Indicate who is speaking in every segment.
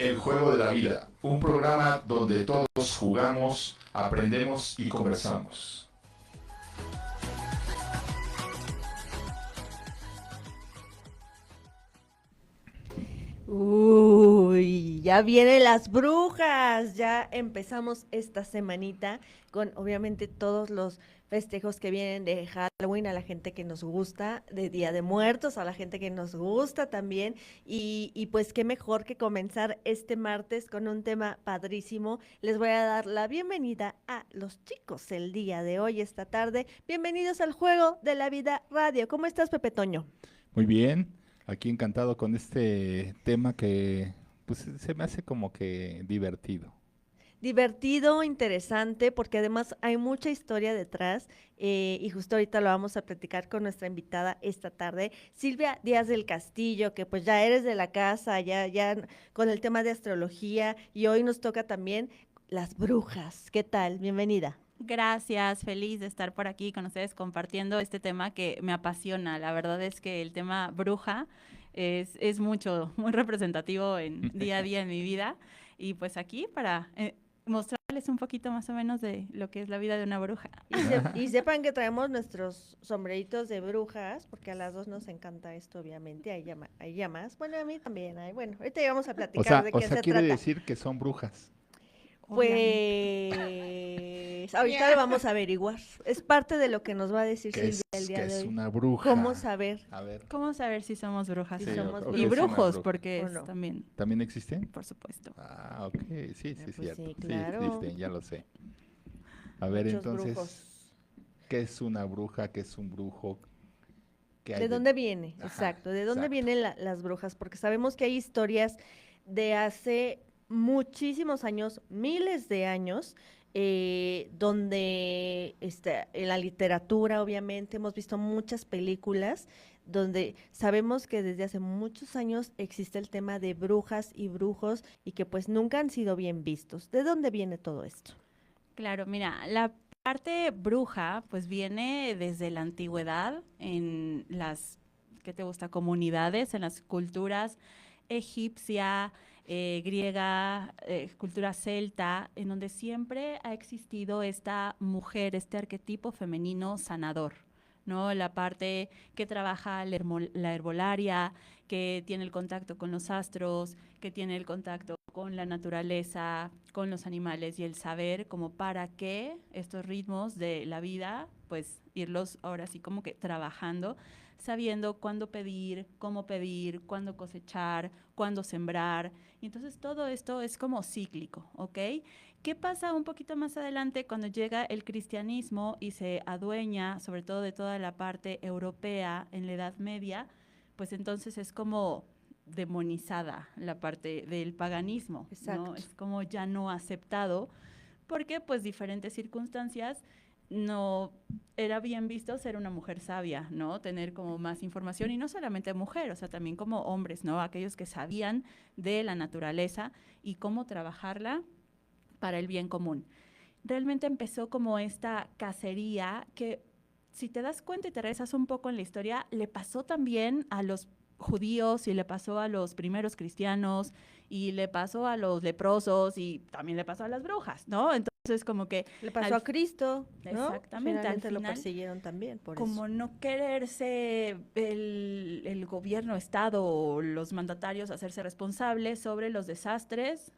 Speaker 1: El juego de la vida, un programa donde todos jugamos, aprendemos y conversamos.
Speaker 2: Uy, ya vienen las brujas, ya empezamos esta semanita con obviamente todos los festejos que vienen de Halloween a la gente que nos gusta, de Día de Muertos a la gente que nos gusta también y pues qué mejor que comenzar este martes con un tema padrísimo. Les voy a dar la bienvenida a los chicos el día de hoy, esta tarde. Bienvenidos al Juego de la Vida Radio. ¿Cómo estás, Pepe Toño?
Speaker 3: Muy bien, aquí encantado con este tema que pues se me hace como que divertido.
Speaker 2: Divertido, interesante, porque además hay mucha historia detrás y justo ahorita lo vamos a platicar con nuestra invitada esta tarde, Silvia Díaz del Castillo, que pues ya eres de la casa, con el tema de astrología y hoy nos toca también las brujas. ¿Qué tal? Bienvenida.
Speaker 4: Gracias, feliz de estar por aquí con ustedes compartiendo este tema que me apasiona. La verdad es que el tema bruja es mucho, muy representativo en día a día en mi vida. Y pues aquí para mostrarles un poquito más o menos de lo que es la vida de una bruja.
Speaker 2: Y sepan que traemos nuestros sombreritos de brujas, porque a las dos nos encanta esto, obviamente. Hay llamas. Bueno, a mí también hay. Bueno, ahorita ya vamos a
Speaker 3: O
Speaker 2: platicar
Speaker 3: sea,
Speaker 2: de
Speaker 3: o
Speaker 2: qué
Speaker 3: sea,
Speaker 2: se
Speaker 3: quiere
Speaker 2: trata.
Speaker 3: decir que son brujas.
Speaker 2: Pues ahorita lo vamos a averiguar. Es parte de lo que nos va a decir Silvia el
Speaker 3: Que
Speaker 2: día de
Speaker 3: es
Speaker 2: hoy.
Speaker 3: una bruja?
Speaker 2: ¿Cómo saber
Speaker 3: A ver,
Speaker 4: ¿Cómo saber si somos brujas
Speaker 2: si
Speaker 4: o
Speaker 3: sí,
Speaker 4: no?
Speaker 2: somos
Speaker 3: o
Speaker 4: Y
Speaker 3: qué es una
Speaker 2: brujas
Speaker 4: brujos,
Speaker 3: bruja.
Speaker 4: porque
Speaker 2: o
Speaker 4: es
Speaker 2: no?
Speaker 4: también,
Speaker 3: ¿También existen?
Speaker 4: por supuesto.
Speaker 3: Ah, ok, sí, sí,
Speaker 2: Pues
Speaker 3: cierto.
Speaker 2: sí,
Speaker 3: Sí,
Speaker 2: claro.
Speaker 3: existen, ya lo sé. A ver,
Speaker 2: Muchos
Speaker 3: entonces,
Speaker 2: brujos.
Speaker 3: ¿qué es una bruja? ¿Qué es un brujo? ¿Qué hay
Speaker 2: ¿De
Speaker 3: de...?
Speaker 2: dónde viene?
Speaker 3: Ajá,
Speaker 2: Exacto. ¿De dónde
Speaker 3: exacto.
Speaker 2: vienen las brujas? Porque sabemos que hay historias de hace muchísimos años, miles de años, donde en la literatura, obviamente, hemos visto muchas películas donde sabemos que desde hace muchos años existe el tema de brujas y brujos y que pues nunca han sido bien vistos. ¿De dónde viene todo esto?
Speaker 4: Claro, mira, la parte bruja pues viene desde la antigüedad en las, ¿qué te gusta? Comunidades, en las culturas egipcia, griega, cultura celta, en donde siempre ha existido esta mujer, este arquetipo femenino sanador, ¿no? La parte que trabaja la herbolaria, que tiene el contacto con los astros, que tiene el contacto con la naturaleza, con los animales y el saber como para que estos ritmos de la vida, pues irlos ahora sí como que trabajando, sabiendo cuándo pedir, cuándo cosechar, cuándo sembrar. Y entonces todo esto es como cíclico, ¿ok? ¿Qué pasa un poquito más adelante cuando llega el cristianismo y se adueña sobre todo de toda la parte europea en la Edad Media? Pues entonces es como demonizada la parte del paganismo, ¿no?
Speaker 2: Exacto.
Speaker 4: Es como ya no aceptado porque pues diferentes circunstancias no era bien visto ser una mujer sabia, ¿no? Tener como más información y no solamente mujer, o sea, también como hombres, ¿no? Aquellos que sabían de la naturaleza y cómo trabajarla para el bien común. Realmente empezó como esta cacería que, si te das cuenta y te regresas un poco en la historia, le pasó también a los judíos y le pasó a los primeros cristianos y le pasó a los leprosos y también le pasó a las brujas, ¿no? Entonces como que
Speaker 2: Le pasó
Speaker 4: al,
Speaker 2: a Cristo, ¿no?
Speaker 4: exactamente al
Speaker 2: Finalmente lo
Speaker 4: final
Speaker 2: persiguieron también por eso.
Speaker 4: como no quererse el gobierno, Estado o los mandatarios hacerse responsables sobre los desastres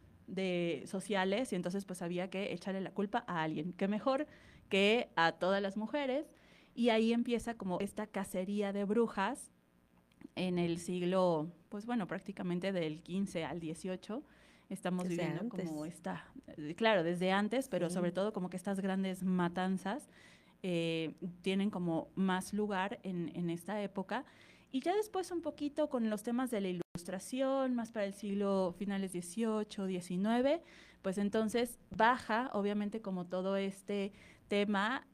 Speaker 4: sociales y entonces pues había que echarle la culpa a alguien, que mejor que a todas las mujeres y ahí empieza como esta cacería de brujas en el siglo, pues bueno, prácticamente del 15 al 18 estamos
Speaker 2: Desde
Speaker 4: viviendo
Speaker 2: antes.
Speaker 4: como esta, claro, desde antes, pero
Speaker 2: Sí.
Speaker 4: sobre todo como que estas grandes matanzas eh, tienen como más lugar en esta época. Y ya después un poquito con los temas de la ilustración, más para el siglo finales 18, 19, pues entonces baja, obviamente como todo este tema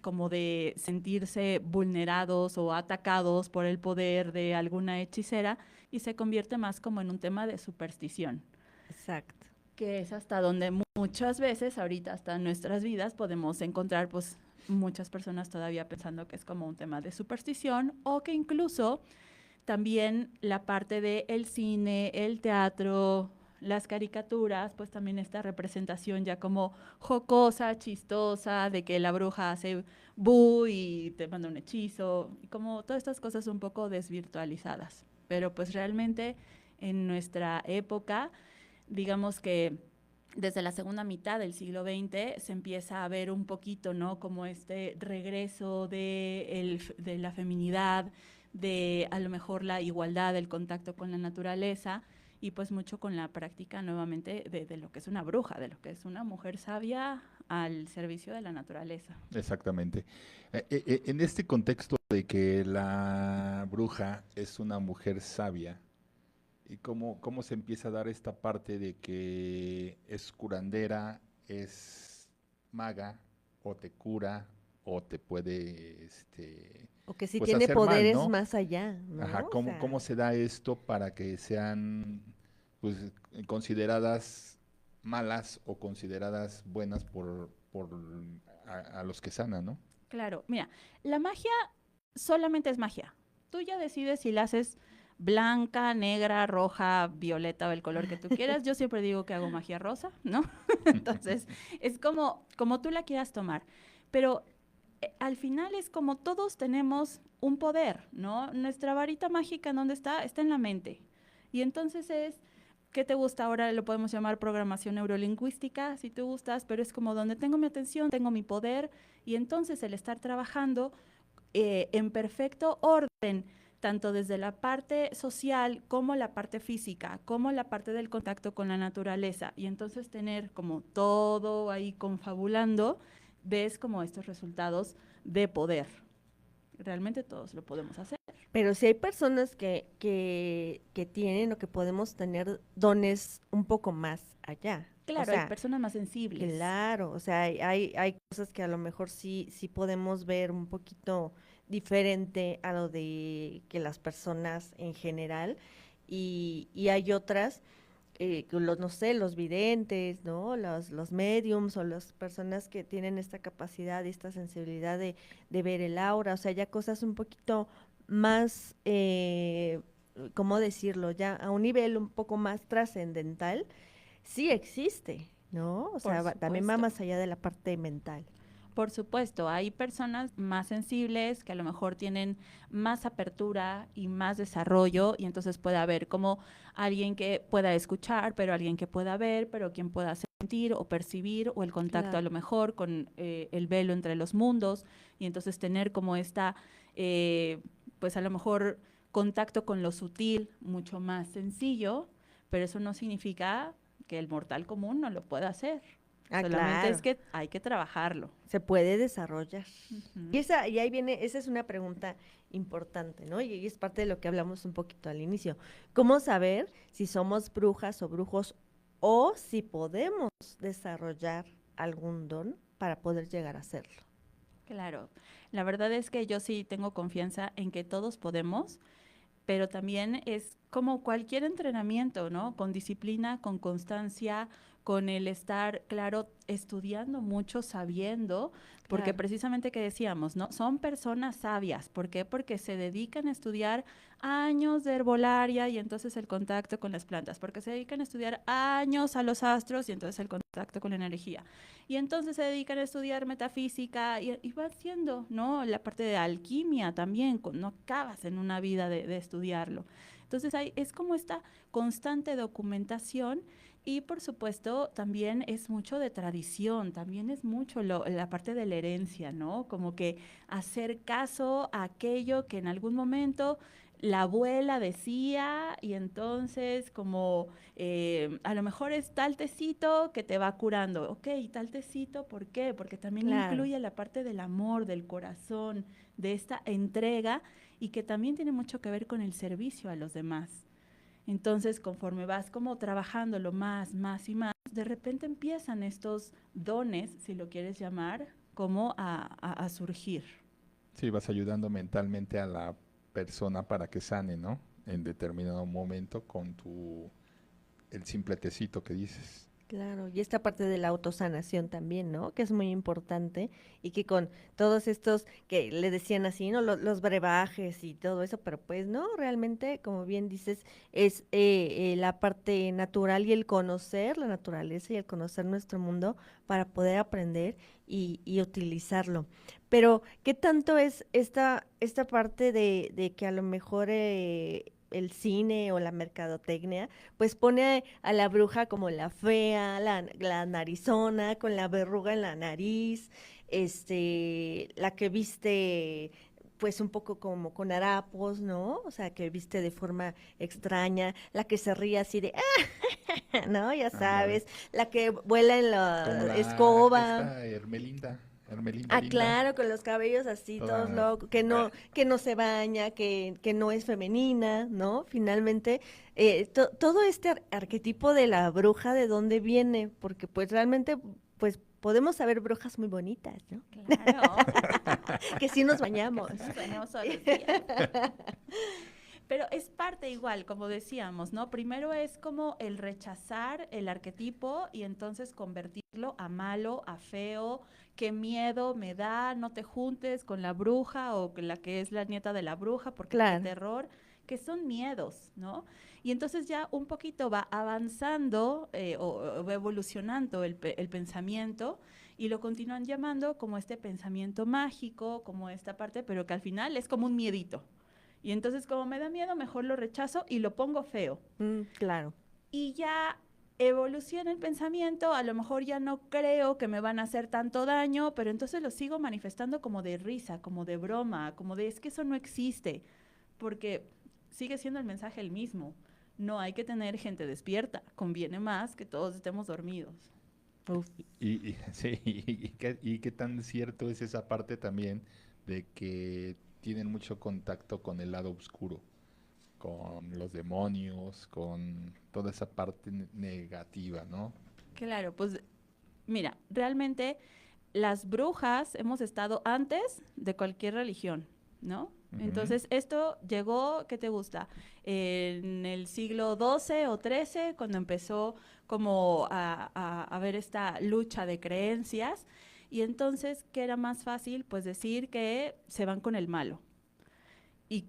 Speaker 4: como de sentirse vulnerados o atacados por el poder de alguna hechicera y se convierte más como en un tema de superstición,
Speaker 2: Exacto.
Speaker 4: que es hasta donde muchas veces, ahorita hasta en nuestras vidas, podemos encontrar pues muchas personas todavía pensando que es como un tema de superstición o que incluso también la parte del cine, el teatro, las caricaturas, pues también esta representación ya como jocosa, chistosa, de que la bruja hace bu y te manda un hechizo, y como todas estas cosas un poco desvirtualizadas. Pero pues realmente en nuestra época, digamos que desde la segunda mitad del siglo XX se empieza a ver un poquito, ¿no? Como este regreso de la feminidad, de a lo mejor la igualdad, el contacto con la naturaleza y pues mucho con la práctica nuevamente de lo que es una bruja, de lo que es una mujer sabia al servicio de la naturaleza.
Speaker 3: Exactamente. En este contexto de que la bruja es una mujer sabia, ¿y cómo se empieza a dar esta parte de que es curandera, es maga, o te cura, o te puede,
Speaker 2: O que sí
Speaker 3: pues
Speaker 2: tiene
Speaker 3: hacer mal,
Speaker 2: poderes
Speaker 3: ¿no?
Speaker 2: más allá, ¿no?
Speaker 3: Ajá,
Speaker 2: O
Speaker 3: ¿cómo
Speaker 2: sea,
Speaker 3: se da esto para que sean, pues, consideradas malas o consideradas buenas a los que sanan, ¿no?
Speaker 4: Claro, mira, la magia solamente es magia. Tú ya decides si la haces blanca, negra, roja, violeta o el color que tú quieras. Yo siempre digo que hago magia rosa, ¿no? Entonces, es como tú la quieras tomar. Pero al final es como todos tenemos un poder, ¿no? Nuestra varita mágica, ¿en dónde está? Está en la mente. Y entonces ¿qué te gusta? Ahora lo podemos llamar programación neurolingüística, si tú gustas, pero es como donde tengo mi atención, tengo mi poder, y entonces el estar trabajando en perfecto orden, tanto desde la parte social como la parte física, como la parte del contacto con la naturaleza, y entonces tener como todo ahí confabulando, ves como estos resultados de poder. Realmente todos lo podemos hacer.
Speaker 2: pero si hay personas que tienen o que podemos tener dones un poco más allá. O
Speaker 4: Claro, hay
Speaker 2: sea,
Speaker 4: personas más sensibles.
Speaker 2: claro, o sea, hay cosas que a lo mejor sí podemos ver un poquito diferente a lo de que las personas en general, y hay otras, que no sé, los videntes, ¿no? Los mediums o las personas que tienen esta capacidad y esta sensibilidad de ver el aura, o sea, ya cosas un poquito más, ¿cómo decirlo? Ya a un nivel un poco más trascendental sí existe, ¿no? O
Speaker 4: Por
Speaker 2: sea, también va
Speaker 4: supuesto.
Speaker 2: más allá de la parte mental.
Speaker 4: Por supuesto, hay personas más sensibles que a lo mejor tienen más apertura y más desarrollo y entonces puede haber como alguien que pueda escuchar, pero alguien que pueda ver, pero quien pueda sentir o percibir o el contacto a
Speaker 2: Claro.
Speaker 4: lo mejor con el velo entre los mundos y entonces tener como eh, pues a lo mejor contacto con lo sutil mucho más sencillo, pero eso no significa que el mortal común no lo pueda hacer.
Speaker 2: Ah,
Speaker 4: Solamente es
Speaker 2: claro,
Speaker 4: que hay que trabajarlo.
Speaker 2: se puede desarrollar.
Speaker 4: Ujú.
Speaker 2: Y ahí viene, esa es una pregunta importante, ¿no? Y es parte de lo que hablamos un poquito al inicio. ¿Cómo saber si somos brujas o brujos o si podemos desarrollar algún don para poder llegar a hacerlo?
Speaker 4: Claro, la verdad es que yo sí tengo confianza en que todos podemos, pero también es como cualquier entrenamiento, ¿no? Con disciplina, con constancia, con el estar, claro, estudiando mucho, sabiendo, porque
Speaker 2: Claro,
Speaker 4: precisamente que decíamos, ¿no? Son personas sabias. ¿Por qué? Porque se dedican a estudiar años de herbolaria y entonces el contacto con las plantas, porque se dedican a estudiar años a los astros y entonces el contacto con la energía. Y entonces se dedican a estudiar metafísica y va siendo, ¿no? La parte de alquimia también, no acabas en una vida de estudiarlo. Entonces es como esta constante documentación y por supuesto también es mucho de tradición, también es mucho la parte de la herencia, ¿no? Como que hacer caso a aquello que en algún momento la abuela decía y entonces como a lo mejor es tal tecito que te va curando. Ok, tal tecito, ¿por qué? Porque también
Speaker 2: claro.
Speaker 4: incluye la parte del amor, del corazón, de esta entrega y que también tiene mucho que ver con el servicio a los demás. Entonces, conforme vas como trabajándolo más y más, de repente empiezan estos dones, si lo quieres llamar, como a surgir.
Speaker 3: Sí, vas ayudando mentalmente a la persona para que sane, ¿no? En determinado momento con el simple tecito que dices.
Speaker 2: Claro, y esta parte de la autosanación también, ¿no? Que es muy importante y que con todos estos que le decían así, ¿no? Los brebajes y todo eso, pero pues no, realmente, como bien dices, es la parte natural y el conocer la naturaleza y el conocer nuestro mundo para poder aprender y utilizarlo. Pero, ¿qué tanto es esta parte de que a lo mejor el cine o la mercadotecnia pues pone a la bruja como la fea, la narizona, con la verruga en la nariz, la que viste pues un poco como con harapos, ¿no? O sea, que viste de forma extraña, la que se ríe así de, ¿no? Ya
Speaker 3: Ándale.
Speaker 2: sabes, la que vuela en
Speaker 3: Como
Speaker 2: la
Speaker 3: la,
Speaker 2: escoba.
Speaker 3: esta Hermelinda
Speaker 2: Ah,
Speaker 3: Linda,
Speaker 2: claro, con los cabellos así, todos
Speaker 3: toda,
Speaker 2: locos,
Speaker 3: eh,
Speaker 2: que no se baña, que no es femenina, ¿no? Finalmente, todo este arquetipo de la bruja, ¿de dónde viene? Porque pues realmente, pues podemos saber brujas muy bonitas, ¿no?
Speaker 4: Claro.
Speaker 2: Que sí nos bañamos.
Speaker 4: Que sí nos bañamos todos los días. Pero es parte igual, como decíamos, ¿no? Primero es como el rechazar el arquetipo y entonces convertirlo a malo, a feo, qué miedo me da, no te juntes con la bruja o con la que es la nieta de la bruja, porque qué
Speaker 2: Claro.
Speaker 4: terror, que son miedos, ¿no? Y entonces ya un poquito va avanzando o va evolucionando el pensamiento y lo continúan llamando como este pensamiento mágico, como esta parte, pero que al final es como un miedito. Y entonces como me da miedo, mejor lo rechazo y lo pongo feo.
Speaker 2: Claro.
Speaker 4: Y ya evoluciona el pensamiento, a lo mejor ya no creo que me van a hacer tanto daño, pero entonces lo sigo manifestando como de risa, como de broma, como de es que eso no existe, porque sigue siendo el mensaje el mismo. No hay que tener gente despierta, conviene más que todos estemos dormidos.
Speaker 2: Uf.
Speaker 3: sí, y qué tan cierto es esa parte también de que tienen mucho contacto con el lado oscuro, con los demonios, con toda esa parte negativa, ¿no?
Speaker 4: Claro, pues mira, realmente las brujas hemos estado antes de cualquier religión, ¿no?
Speaker 3: Ujú.
Speaker 4: Entonces, esto llegó, ¿qué te gusta? En el siglo XII o XIII, cuando empezó como a haber esta lucha de creencias. Y entonces, ¿qué era más fácil? Pues decir que se van con el malo.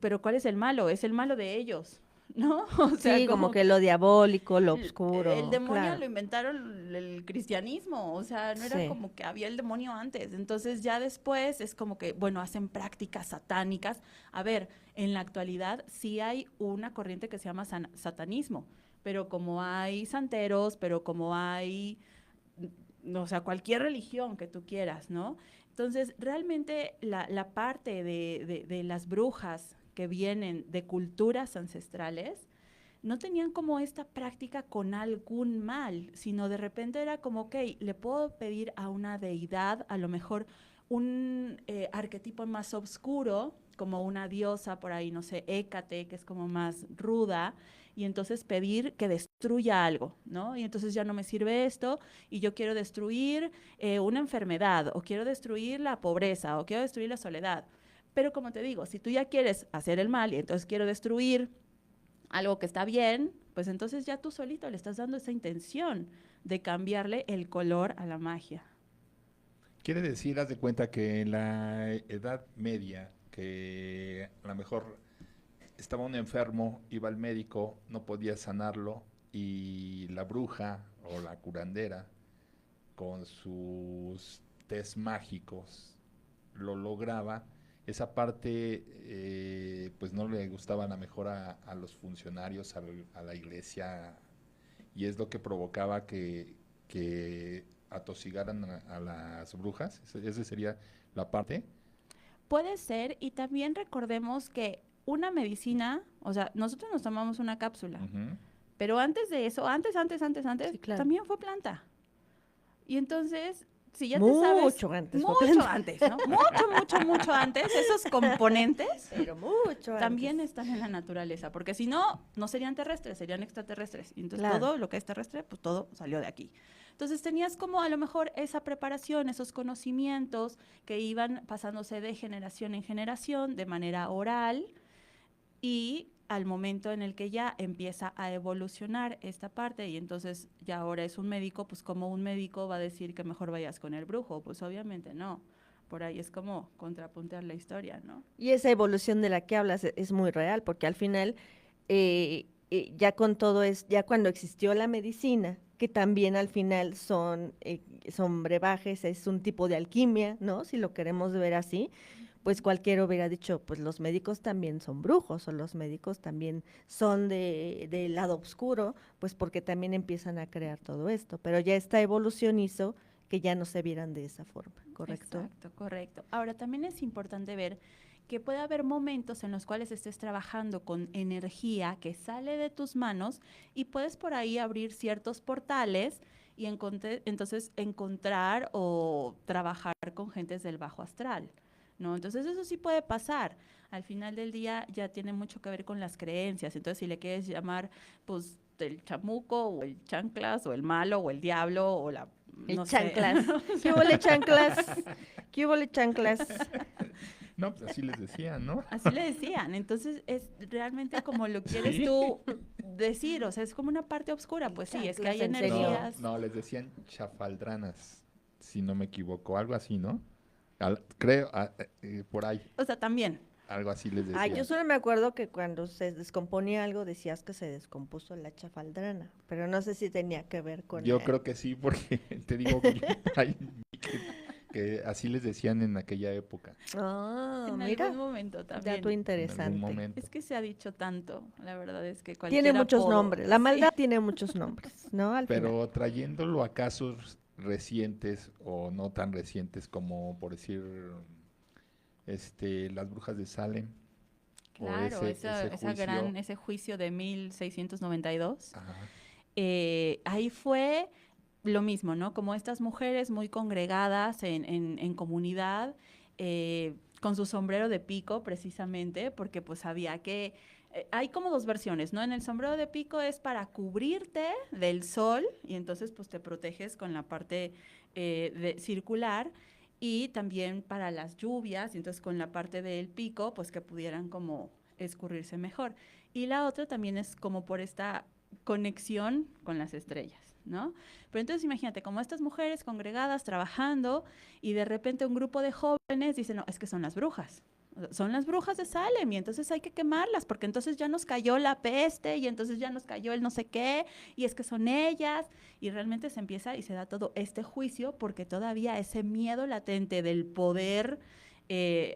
Speaker 4: Pero ¿cuál es el malo? Es el malo de ellos, ¿no? O sea,
Speaker 2: Sí, como
Speaker 4: como
Speaker 2: que lo diabólico, lo
Speaker 4: el
Speaker 2: oscuro,
Speaker 4: demonio
Speaker 2: claro.
Speaker 4: lo inventaron el cristianismo, o sea, no era
Speaker 2: Sí.
Speaker 4: como que había el demonio antes. Entonces ya después es como que, bueno, hacen prácticas satánicas. A ver, en la actualidad sí hay una corriente que se llama satanismo, pero como hay santeros, pero como hay, o sea, cualquier religión que tú quieras, ¿no? Entonces, realmente la parte de las brujas que vienen de culturas ancestrales, no tenían como esta práctica con algún mal, sino de repente era como, ok, le puedo pedir a una deidad, a lo mejor un arquetipo más oscuro, como una diosa por ahí, no sé, Hécate, que es como más ruda, y entonces pedir que destruya algo, ¿no? Y entonces ya no me sirve esto, y yo quiero destruir una enfermedad, o quiero destruir la pobreza, o quiero destruir la soledad. Pero como te digo, si tú ya quieres hacer el mal y entonces quiero destruir algo que está bien, pues entonces ya tú solito le estás dando esa intención de cambiarle el color a la magia.
Speaker 3: Quiere decir, haz de cuenta que en la Edad Media, que a lo mejor estaba un enfermo, iba al médico, no podía sanarlo, y la bruja o la curandera, con sus test mágicos, lo lograba. Esa parte, pues no le gustaba a lo mejor a los funcionarios, a la iglesia, y es lo que provocaba que atosigaran a las brujas. Esa sería la parte.
Speaker 4: Puede ser, y también recordemos que una medicina, o sea, nosotros nos tomamos una cápsula,
Speaker 3: Ujú.
Speaker 4: pero antes de eso,
Speaker 2: Sí, claro.
Speaker 4: también fue planta. Y entonces, si ya te sabes,
Speaker 2: Mucho antes fue
Speaker 4: mucho
Speaker 2: planta.
Speaker 4: antes, ¿no? Mucho, mucho, mucho antes, esos componentes
Speaker 2: Pero mucho antes.
Speaker 4: también están en la naturaleza, porque si no, no serían terrestres, serían extraterrestres. Y entonces
Speaker 2: Claro.
Speaker 4: todo lo que es terrestre, pues todo salió de aquí. Entonces tenías como a lo mejor esa preparación, esos conocimientos que iban pasándose de generación en generación de manera oral y al momento en el que ya empieza a evolucionar esta parte y entonces ya ahora es un médico, pues como un médico va a decir que mejor vayas con el brujo, pues obviamente no. Por ahí es como contrapuntear la historia, ¿no?
Speaker 2: Y esa evolución de la que hablas es muy real, porque al final, ya con todo es, ya cuando existió la medicina, que también al final son brebajes, es un tipo de alquimia, ¿no? Si lo queremos ver así, pues cualquiera hubiera dicho, pues los médicos también son brujos, o los médicos también son del lado oscuro, pues porque también empiezan a crear todo esto. Pero ya esta evolución hizo que ya no se vieran de esa forma, ¿correcto?
Speaker 4: Exacto, correcto. Ahora, también es importante ver que puede haber momentos en los cuales estés trabajando con energía que sale de tus manos y puedes por ahí abrir ciertos portales y entonces encontrar o trabajar con gentes del bajo astral, ¿no? Entonces eso sí puede pasar. Al final del día ya tiene mucho que ver con las creencias. Entonces si le quieres llamar, pues, el chamuco o el chanclas o el malo o el diablo o la,
Speaker 2: El
Speaker 4: no sé.
Speaker 2: chanclas. ¿Qué hubo, chanclas? ¿Qué hubo, chanclas?
Speaker 3: No, pues así les decían, ¿no?
Speaker 4: Así le decían, entonces es realmente como lo quieres
Speaker 3: Sí.
Speaker 4: tú decir, o sea, es como una parte oscura, pues sí, es que hay
Speaker 2: Chanclas, ¿en serio?
Speaker 4: energías.
Speaker 3: No, les decían chafaldranas, si no me equivoco, algo así, ¿no? Creo, por ahí,
Speaker 4: O sea, también.
Speaker 3: algo así les
Speaker 2: Ay, yo
Speaker 3: decían.
Speaker 2: solo me acuerdo que cuando se descomponía algo decías que se descompuso la chafaldrana, pero no sé si tenía que ver con
Speaker 3: Yo creo que sí, porque te digo que yo por ahí vi que así les decían en aquella época,
Speaker 2: Ah,
Speaker 4: En
Speaker 2: mira,
Speaker 4: algún momento
Speaker 2: dato
Speaker 4: también.
Speaker 3: en algún
Speaker 2: interesante.
Speaker 3: momento.
Speaker 4: Es que se ha dicho tanto, la verdad es que
Speaker 2: Tiene
Speaker 4: cualquier
Speaker 2: muchos
Speaker 4: apodo,
Speaker 2: nombres, la
Speaker 4: sí.
Speaker 2: maldad tiene muchos nombres, ¿no? Al final.
Speaker 3: Pero trayéndolo a casos recientes o no tan recientes como por decir las brujas de Salem o
Speaker 4: Claro,
Speaker 3: ese juicio.
Speaker 4: ese juicio de 1692,
Speaker 3: Ajá,
Speaker 4: ahí fue lo mismo, ¿no? Como estas mujeres muy congregadas en comunidad, con su sombrero de pico precisamente, porque pues había que, hay como dos versiones, ¿no? En el sombrero de pico es para cubrirte del sol y entonces pues te proteges con la parte circular y también para las lluvias, y entonces con la parte del pico pues que pudieran como escurrirse mejor. Y la otra también es como por esta conexión con las estrellas, ¿no? Pero entonces imagínate, como estas mujeres congregadas trabajando y de repente un grupo de jóvenes dice, no, es que son las brujas. Son las brujas de Salem y entonces hay que quemarlas porque entonces ya nos cayó la peste y entonces ya nos cayó el no sé qué y es que son ellas y realmente se empieza y se da todo este juicio porque todavía ese miedo latente del poder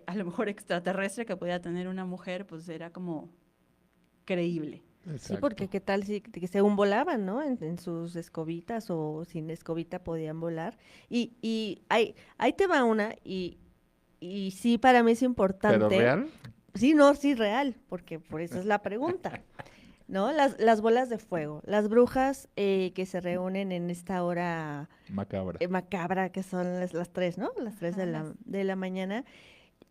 Speaker 4: a lo mejor extraterrestre que podía tener una mujer pues era como creíble.
Speaker 2: Sí, porque
Speaker 3: exacto.
Speaker 2: qué tal si que según volaban, ¿no? En sus escobitas o sin escobita podían volar. Y ahí te va una, y sí, para mí es
Speaker 3: ¿Pero
Speaker 2: importante.
Speaker 3: real?
Speaker 2: Sí, no, sí, real, porque por eso es la pregunta, ¿no? Las bolas de fuego, las brujas que se reúnen en esta hora
Speaker 3: Macabra.
Speaker 2: macabra, que son las 3, ¿no? Las 3
Speaker 4: Ajá, las-
Speaker 2: de la mañana.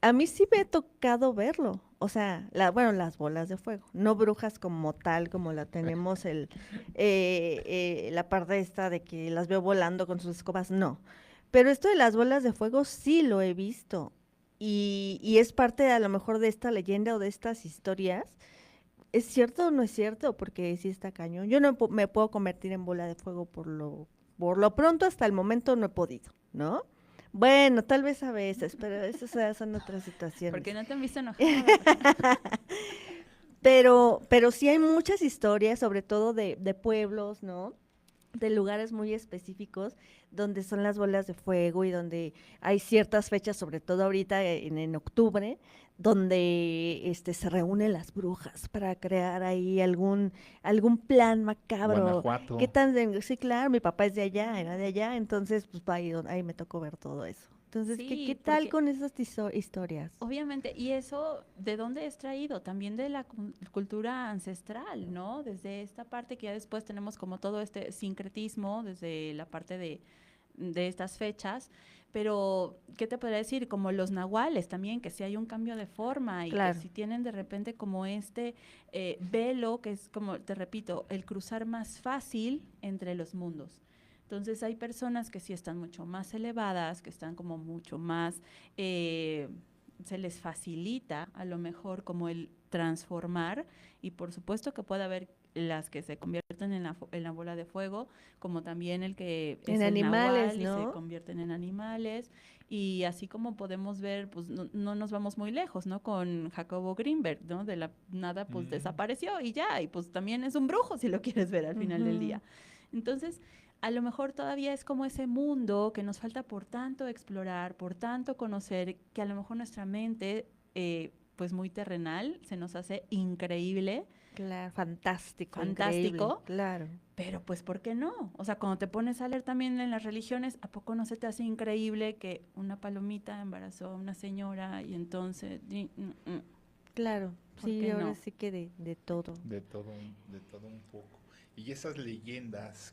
Speaker 2: A mí sí me ha tocado verlo, o sea, bueno, las bolas de fuego, no brujas como tal, como la tenemos la parte esta de que las veo volando con sus escobas, no. Pero esto de las bolas de fuego sí lo he visto y es parte a lo mejor de esta leyenda o de estas historias. ¿Es cierto o no es cierto? Porque sí está cañón. Yo no me puedo convertir en bola de fuego por lo pronto, hasta el momento no he podido, ¿no? Bueno, tal vez a veces, pero esas ya son otras situaciones.
Speaker 4: Porque no te han visto enojada.
Speaker 2: Pero sí hay muchas historias, sobre todo de pueblos, ¿no? De lugares muy específicos donde son las bolas de fuego y donde hay ciertas fechas, sobre todo ahorita en octubre, donde se reúnen las brujas para crear ahí algún plan macabro. ¿Qué
Speaker 3: Guanajuato.
Speaker 2: tan sí, claro, mi papá es de allá, era de allá, entonces pues ahí me tocó ver todo eso. Entonces, ¿qué
Speaker 4: Sí,
Speaker 2: tal
Speaker 4: porque
Speaker 2: con esas historias?
Speaker 4: obviamente, y eso, ¿de dónde es traído? También de la cultura ancestral, ¿no? Desde esta parte que ya después tenemos como todo este sincretismo, desde la parte de estas fechas, pero, ¿qué te podría decir? Como los nahuales también, que si hay un cambio de forma y que
Speaker 2: Claro.
Speaker 4: si tienen de repente como este velo, que es como, te repito, el cruzar más fácil entre los mundos. Entonces hay personas que sí están mucho más elevadas, que están como mucho más se les facilita a lo mejor como el transformar, y por supuesto que puede haber las que se convierten en la bola de fuego, como también el que
Speaker 2: En
Speaker 4: es el
Speaker 2: animales,
Speaker 4: nahual y se
Speaker 2: ¿no?
Speaker 4: convierten en animales, y así como podemos ver, pues no nos vamos muy lejos, ¿no? Con Jacobo Greenberg, ¿no? De la nada, pues desapareció y ya, y pues también es un brujo si lo quieres ver al final del día. Entonces, a lo mejor todavía es como ese mundo que nos falta por tanto explorar, por tanto conocer, que a lo mejor nuestra mente, pues muy terrenal, se nos hace increíble,
Speaker 2: Claro, fantástico,
Speaker 4: fantástico,
Speaker 2: increíble, claro.
Speaker 4: pero pues ¿por qué no? O sea, cuando te pones a leer también en las religiones, ¿a poco no se te hace increíble que una palomita embarazó a una señora y entonces...
Speaker 2: Claro,
Speaker 4: ¿Por
Speaker 2: sí,
Speaker 4: qué
Speaker 2: ahora
Speaker 4: no?
Speaker 2: sí que de todo.
Speaker 3: De todo un poco. Y esas leyendas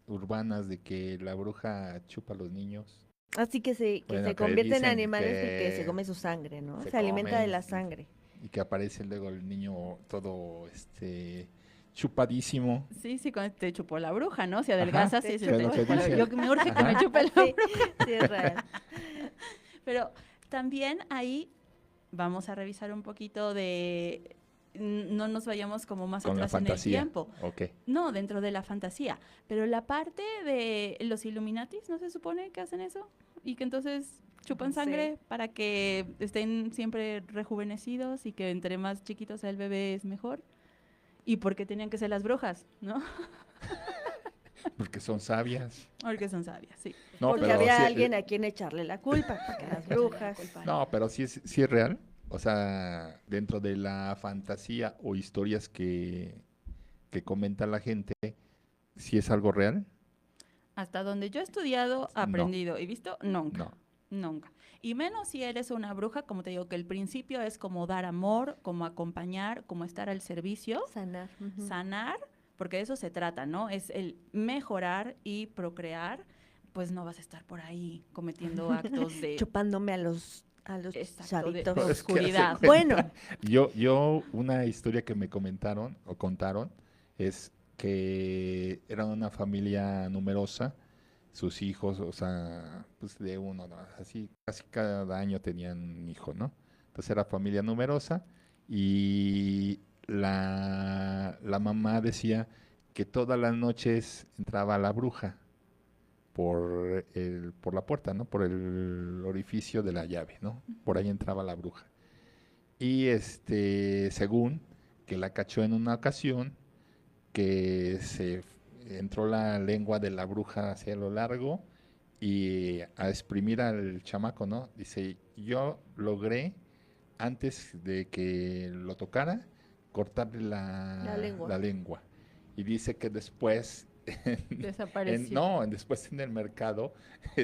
Speaker 3: urbanas de que la bruja chupa a los niños.
Speaker 2: Así que que
Speaker 3: Bueno,
Speaker 2: se
Speaker 3: que
Speaker 2: convierte en
Speaker 3: dicen
Speaker 2: animales y que se
Speaker 3: que
Speaker 2: come su sangre, ¿no?
Speaker 3: se
Speaker 2: Se alimenta de
Speaker 3: comen
Speaker 2: la sangre.
Speaker 3: y que aparece luego el niño todo chupadísimo.
Speaker 4: Sí, sí, cuando te chupó la bruja, ¿no? Si
Speaker 3: Ajá,
Speaker 4: adelgazas,
Speaker 2: te
Speaker 4: sí, se
Speaker 3: que
Speaker 4: te
Speaker 3: lo que
Speaker 4: chupó la
Speaker 3: dicen.
Speaker 4: Yo me urge que me
Speaker 3: Ajá.
Speaker 4: chupe la
Speaker 2: Sí, sí, es real.
Speaker 4: Pero también ahí vamos a revisar un poquito de, no nos vayamos como más
Speaker 3: Con la
Speaker 4: atrás en el
Speaker 3: fantasía.
Speaker 4: tiempo.
Speaker 3: Ok.
Speaker 4: No, dentro de la fantasía. Pero la parte de los Illuminatis, ¿no se supone que hacen eso? Y que entonces chupan
Speaker 2: No sé.
Speaker 4: sangre para que estén siempre rejuvenecidos y que entre más chiquitos sea el bebé es mejor. ¿Y por qué tenían que ser las brujas, no?
Speaker 3: Porque son sabias.
Speaker 4: Porque son sabias, sí.
Speaker 3: No,
Speaker 2: Porque
Speaker 3: pero
Speaker 2: había
Speaker 3: sí,
Speaker 2: alguien a quien echarle la culpa, porque las brujas.
Speaker 3: no, pero sí es real. O sea, dentro de la fantasía o historias que comenta la gente, ¿sí es algo real?
Speaker 4: Hasta donde yo he estudiado,
Speaker 3: No.
Speaker 4: aprendido y visto, nunca.
Speaker 3: No.
Speaker 4: Nunca. Y menos si eres una bruja, como te digo, que el principio es como dar amor, como acompañar, como estar al servicio,
Speaker 2: Sanar. Ujú.
Speaker 4: sanar, porque de eso se trata, ¿no? Es el mejorar y procrear, pues no vas a estar por ahí cometiendo actos de...
Speaker 2: Chupándome a los
Speaker 4: Exacto, de
Speaker 2: chavitos.
Speaker 3: Es que hace
Speaker 4: oscuridad.
Speaker 3: cuenta.
Speaker 2: Bueno,
Speaker 3: Yo, una historia que me comentaron o contaron es que eran una familia numerosa, sus hijos, o sea, pues de uno, ¿no? Así, casi cada año tenían un hijo, ¿no? Entonces era familia numerosa y la mamá decía que todas las noches entraba la bruja por la puerta, ¿no? Por el orificio de la llave, ¿no? Por ahí entraba la bruja. Y según que la cachó en una ocasión, que se entró la lengua de la bruja hacia lo largo y a exprimir al chamaco, ¿no? Dice, yo logré, antes de que lo tocara, cortarle
Speaker 2: La lengua.
Speaker 3: la lengua. Y dice que después
Speaker 4: Desapareció.
Speaker 3: después en el mercado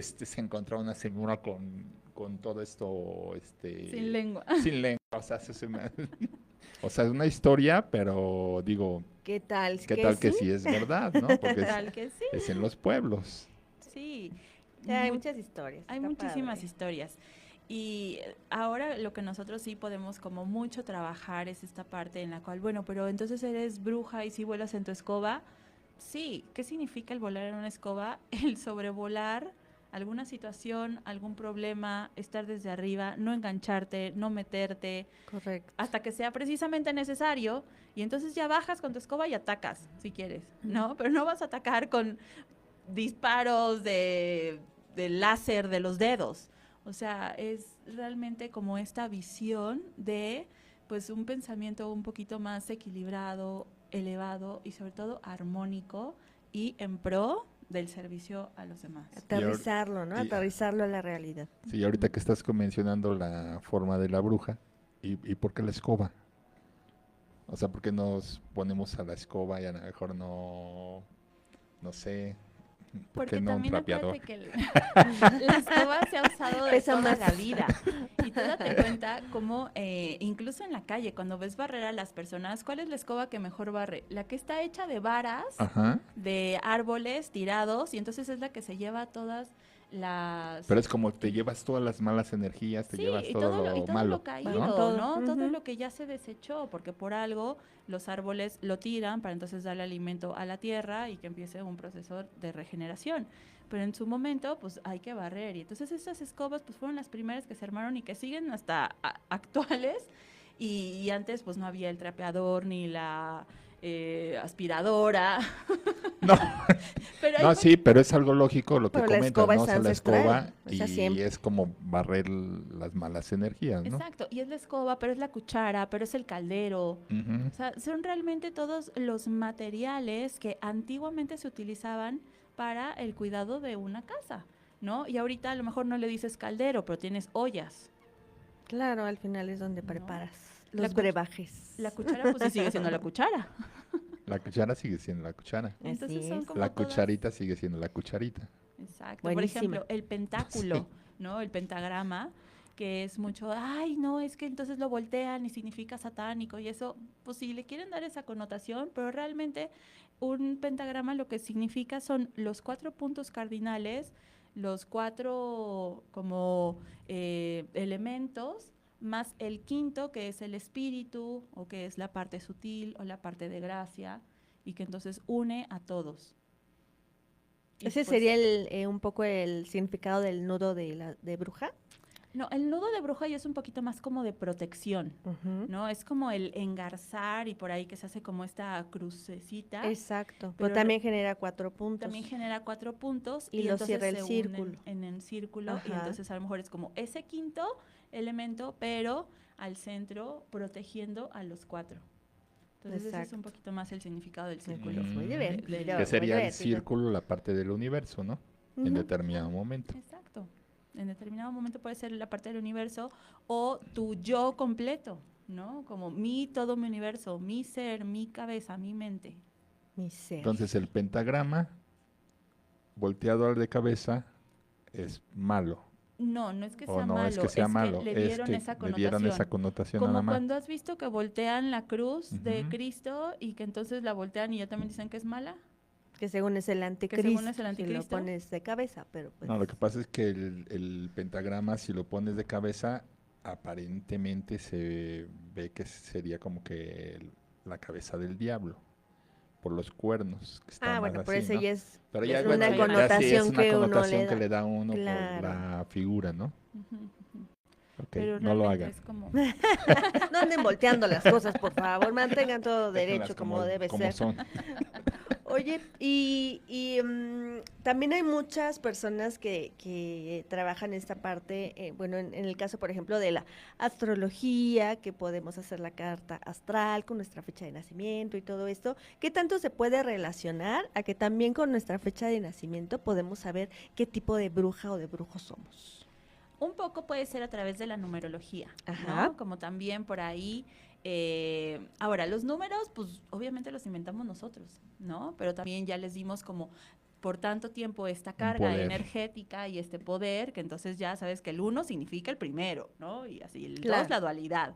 Speaker 3: se encontró una señora con todo esto
Speaker 4: Sin lengua.
Speaker 3: sin lengua, o sea, o sea, es una historia, pero digo,
Speaker 2: ¿qué tal?
Speaker 3: ¿qué tal que sí es verdad, no? Porque
Speaker 4: Tal que sí.
Speaker 3: es en los pueblos.
Speaker 4: Sí.
Speaker 2: Ya, hay
Speaker 4: Mu-
Speaker 2: muchas historias.
Speaker 4: Hay
Speaker 2: está
Speaker 4: muchísimas
Speaker 2: padre.
Speaker 4: historias. Y ahora lo que nosotros sí podemos como mucho trabajar es esta parte en la cual, bueno, pero entonces eres bruja y si vuelas en tu escoba. Sí, ¿qué significa el volar en una escoba? El sobrevolar alguna situación, algún problema, estar desde arriba, no engancharte, no meterte,
Speaker 2: Correcto.
Speaker 4: hasta que sea precisamente necesario, y entonces ya bajas con tu escoba y atacas, si quieres, ¿no? Pero no vas a atacar con disparos de láser de los dedos. O sea, es realmente como esta visión de, pues, un pensamiento un poquito más equilibrado, elevado y sobre todo armónico y en pro del servicio a los demás.
Speaker 2: Aterrizarlo, ¿no?
Speaker 3: y-
Speaker 2: Aterrizarlo a la realidad.
Speaker 3: Sí, ahorita que estás mencionando la forma de la bruja, ¿y por qué la escoba? O sea, ¿por qué nos ponemos a la escoba y a lo mejor no sé, ¿por
Speaker 4: Porque
Speaker 3: qué no un
Speaker 4: también
Speaker 3: trapeador?
Speaker 4: acuérdate que la escoba se ha usado de
Speaker 2: Pesa
Speaker 4: toda
Speaker 2: más.
Speaker 4: la vida. Y tú date cuenta cómo, incluso en la calle, cuando ves barrer a las personas, ¿cuál es la escoba que mejor barre? La que está hecha de varas,
Speaker 3: Ajá.
Speaker 4: de árboles tirados, y entonces es la que se lleva todas las...
Speaker 3: Pero es como te llevas todas las malas energías, te
Speaker 4: Sí,
Speaker 3: llevas
Speaker 4: y
Speaker 3: todo
Speaker 4: todo
Speaker 3: lo
Speaker 4: y todo
Speaker 3: malo,
Speaker 4: lo caído,
Speaker 3: ¿no?
Speaker 2: Todo.
Speaker 4: ¿no? Todo
Speaker 2: Ujú.
Speaker 4: lo que ya se desechó, porque por algo los árboles lo tiran para entonces darle alimento a la tierra y que empiece un proceso de regeneración. Pero en su momento, pues hay que barrer. Y entonces estas escobas, pues fueron las primeras que se armaron y que siguen hasta actuales. Y antes, pues no había el trapeador ni la aspiradora.
Speaker 3: No,
Speaker 4: Pero ahí
Speaker 3: no,
Speaker 4: fue
Speaker 3: sí, pero es algo lógico lo que
Speaker 2: Pero la
Speaker 3: comentas,
Speaker 2: escoba
Speaker 3: ¿no? O
Speaker 2: es
Speaker 3: sea, la escoba
Speaker 2: ancestral. O sea,
Speaker 3: y
Speaker 2: siempre.
Speaker 3: es como barrer las malas energías, ¿no?
Speaker 4: exacto, y es la escoba, pero es la cuchara, pero es el caldero.
Speaker 3: Ujú.
Speaker 4: O sea, son realmente todos los materiales que antiguamente se utilizaban para el cuidado de una casa, ¿no? Y ahorita a lo mejor no le dices caldero, pero tienes ollas,
Speaker 2: Claro, al final es donde
Speaker 4: ¿no?
Speaker 2: preparas
Speaker 4: La
Speaker 2: los
Speaker 4: cuch-
Speaker 2: brebajes.
Speaker 4: La cuchara, pues sí sigue siendo la cuchara.
Speaker 3: La cuchara sigue siendo la cuchara.
Speaker 4: Entonces
Speaker 2: Así
Speaker 4: son
Speaker 2: es.
Speaker 4: como
Speaker 3: La
Speaker 4: todas...
Speaker 3: cucharita sigue siendo la cucharita.
Speaker 4: Exacto. Por
Speaker 2: Buenísima.
Speaker 4: ejemplo, el pentáculo, ¿no? El pentagrama, que es mucho, ay, no, es que entonces lo voltean y significa satánico y eso, pues sí, le quieren dar esa connotación, pero realmente un pentagrama lo que significa son los 4 puntos cardinales, los 4 como elementos, más el quinto, que es el espíritu, o que es la parte sutil o la parte de gracia, y que entonces une a todos. Y
Speaker 2: Ese
Speaker 4: pues,
Speaker 2: sería un poco el significado del nudo de bruja.
Speaker 4: no, el nudo de bruja ya es un poquito más como de protección,
Speaker 2: Ujú.
Speaker 4: ¿no? Es como el engarzar y por ahí que se hace como esta crucecita.
Speaker 2: Exacto. Pero
Speaker 4: Pero
Speaker 2: también genera 4 puntos.
Speaker 4: también genera 4 puntos
Speaker 2: Y
Speaker 4: y
Speaker 2: lo
Speaker 4: entonces
Speaker 2: cierra el
Speaker 4: se
Speaker 2: círculo.
Speaker 4: unen en el círculo y
Speaker 2: Ajá.
Speaker 4: entonces a lo mejor es como ese quinto elemento, pero al centro protegiendo a los 4. Entonces ese es un
Speaker 2: Exacto.
Speaker 4: poquito más el significado del
Speaker 2: Me
Speaker 4: círculo.
Speaker 2: parece muy
Speaker 3: Mm.
Speaker 2: divertido.
Speaker 3: Que
Speaker 2: muy
Speaker 3: sería el
Speaker 2: divertido.
Speaker 3: círculo, la parte del universo, ¿no? En
Speaker 2: Ujú.
Speaker 3: determinado momento.
Speaker 4: Exacto. En determinado momento puede ser la parte del universo o tu yo completo, ¿no? Como todo mi universo, mi ser, mi cabeza, mi mente.
Speaker 2: Mi ser.
Speaker 3: Entonces el pentagrama volteado al de cabeza es malo.
Speaker 4: No, no es que
Speaker 3: O
Speaker 4: sea
Speaker 3: no
Speaker 4: malo,
Speaker 3: es que sea malo,
Speaker 4: le
Speaker 3: es
Speaker 4: dieron
Speaker 3: que
Speaker 4: esa
Speaker 3: le dieron esa
Speaker 4: connotación.
Speaker 3: connotación nada
Speaker 4: Como
Speaker 3: más.
Speaker 4: cuando has visto que voltean la cruz de
Speaker 3: Ujú.
Speaker 4: Cristo y que entonces la voltean y ya también dicen que es mala.
Speaker 2: Que según es el
Speaker 4: según
Speaker 2: anticristo.
Speaker 4: es el
Speaker 2: Si
Speaker 4: anticristo.
Speaker 2: lo pones de cabeza, pero pues.
Speaker 3: No, lo que pasa es que el pentagrama, si lo pones de cabeza, aparentemente se ve que sería como que la cabeza del diablo, por los cuernos, que está más
Speaker 2: Bueno, por
Speaker 3: así,
Speaker 2: eso
Speaker 3: ¿no?
Speaker 2: ya es
Speaker 3: Pero
Speaker 4: ya
Speaker 3: ya,
Speaker 4: es
Speaker 3: bueno,
Speaker 4: una
Speaker 3: ya sí es
Speaker 2: connotación
Speaker 3: una
Speaker 2: que uno
Speaker 3: connotación
Speaker 2: le
Speaker 3: que
Speaker 2: da.
Speaker 3: le da uno por
Speaker 2: Claro.
Speaker 3: la figura, ¿no?
Speaker 4: Ujú, ujú.
Speaker 3: Ok,
Speaker 4: Pero
Speaker 3: no lo
Speaker 4: realmente
Speaker 3: hagan.
Speaker 4: es como...
Speaker 2: No anden volteando las cosas, por favor. Mantengan todo
Speaker 3: Déjenlas
Speaker 2: derecho como debe
Speaker 3: como
Speaker 2: ser.
Speaker 3: son.
Speaker 2: Oye, también hay muchas personas que trabajan esta parte, bueno, en el caso, por ejemplo, de la astrología, que podemos hacer la carta astral con nuestra fecha de nacimiento y todo esto. ¿Qué tanto se puede relacionar a que también con nuestra fecha de nacimiento podemos saber qué tipo de bruja o de brujo somos?
Speaker 4: Un poco puede ser a través de la numerología,
Speaker 2: Ajá.
Speaker 4: ¿no? Como también por ahí. Ahora, los números, pues obviamente los inventamos nosotros, ¿no? Pero también ya les dimos como por tanto tiempo esta carga
Speaker 3: poder.
Speaker 4: energética y este poder, que entonces ya sabes que el 1 significa el primero, ¿no? Y así, el 2
Speaker 2: Claro.
Speaker 4: la dualidad.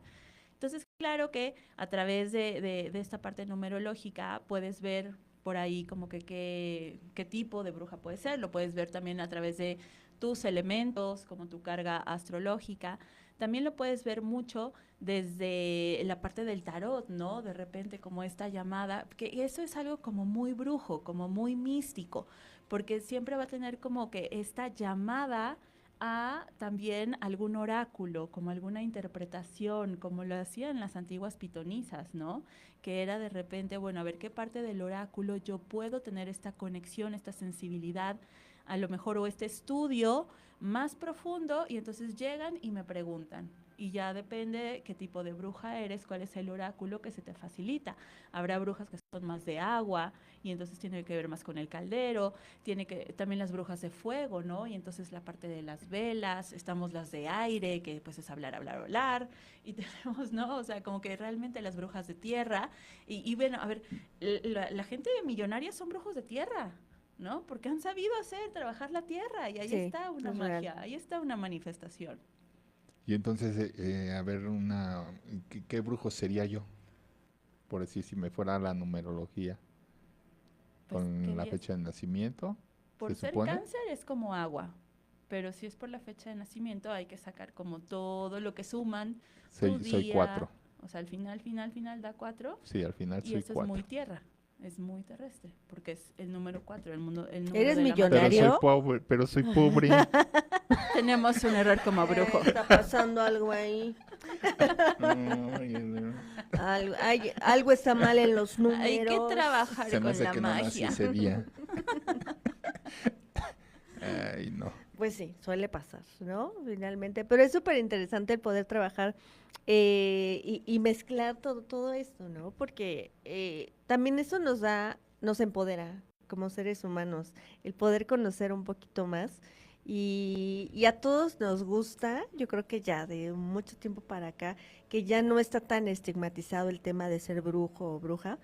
Speaker 4: Entonces, claro que a través de esta parte numerológica puedes ver por ahí como que qué tipo de bruja puede ser. Lo puedes ver también a través de tus elementos, como tu carga astrológica. También lo puedes ver mucho desde la parte del tarot, ¿no? De repente como esta llamada, que eso es algo como muy brujo, como muy místico, porque siempre va a tener como que esta llamada a también algún oráculo, como alguna interpretación, como lo hacían las antiguas pitonisas, ¿no? Que era de repente, bueno, a ver qué parte del oráculo yo puedo tener esta conexión, esta sensibilidad, a lo mejor, o este estudio más profundo, y entonces llegan y me preguntan. Y ya depende qué tipo de bruja eres, cuál es el oráculo que se te facilita. Habrá brujas que son más de agua, y entonces tiene que ver más con el caldero, tiene que también las brujas de fuego, ¿no? Y entonces la parte de las velas, estamos las de aire, que pues es hablar, hablar, hablar, y tenemos, ¿no? O sea, como que realmente las brujas de tierra, y bueno, a ver, la gente millonaria son brujos de tierra, ¿no? Porque han sabido trabajar la tierra, y ahí
Speaker 2: Sí,
Speaker 4: está una
Speaker 2: es
Speaker 4: magia,
Speaker 2: real.
Speaker 4: ahí está una manifestación.
Speaker 3: Y entonces, a ver, ¿qué brujo sería yo? Por decir, si me fuera la numerología,
Speaker 4: Pues,
Speaker 3: con
Speaker 4: ¿qué
Speaker 3: la
Speaker 4: días?
Speaker 3: fecha de nacimiento,
Speaker 4: Por
Speaker 3: se
Speaker 4: ser
Speaker 3: supone.
Speaker 4: cáncer es como agua, pero si es por la fecha de nacimiento hay que sacar como todo lo que suman
Speaker 3: Soy,
Speaker 4: tu
Speaker 3: soy
Speaker 4: día,
Speaker 3: 4.
Speaker 4: o sea, al final da 4
Speaker 3: Sí, al final
Speaker 4: y
Speaker 3: soy
Speaker 4: eso es
Speaker 3: 4.
Speaker 4: muy tierra, es muy terrestre, porque es el número 4, el número
Speaker 2: ¿Eres
Speaker 4: de la
Speaker 3: Pero
Speaker 2: millonario?
Speaker 3: soy
Speaker 2: ¿Mario?
Speaker 3: pobre, pero soy pobre.
Speaker 4: Tenemos un error como brujo.
Speaker 2: Está pasando algo ahí.
Speaker 3: Ay, no.
Speaker 2: Algo está mal en los
Speaker 4: Hay que
Speaker 2: números.
Speaker 4: trabajar
Speaker 3: Se me
Speaker 4: con
Speaker 3: hace
Speaker 4: la
Speaker 3: que no nací
Speaker 4: magia.
Speaker 3: ese día. Ay, no.
Speaker 2: Pues sí, suele pasar, ¿no? Finalmente. Pero es súper interesante el poder trabajar y mezclar todo esto, ¿no? Porque también eso nos empodera como seres humanos, el poder conocer un poquito más. Y a todos nos gusta, yo creo que ya de mucho tiempo para acá, que ya no está tan estigmatizado el tema de ser brujo o bruja,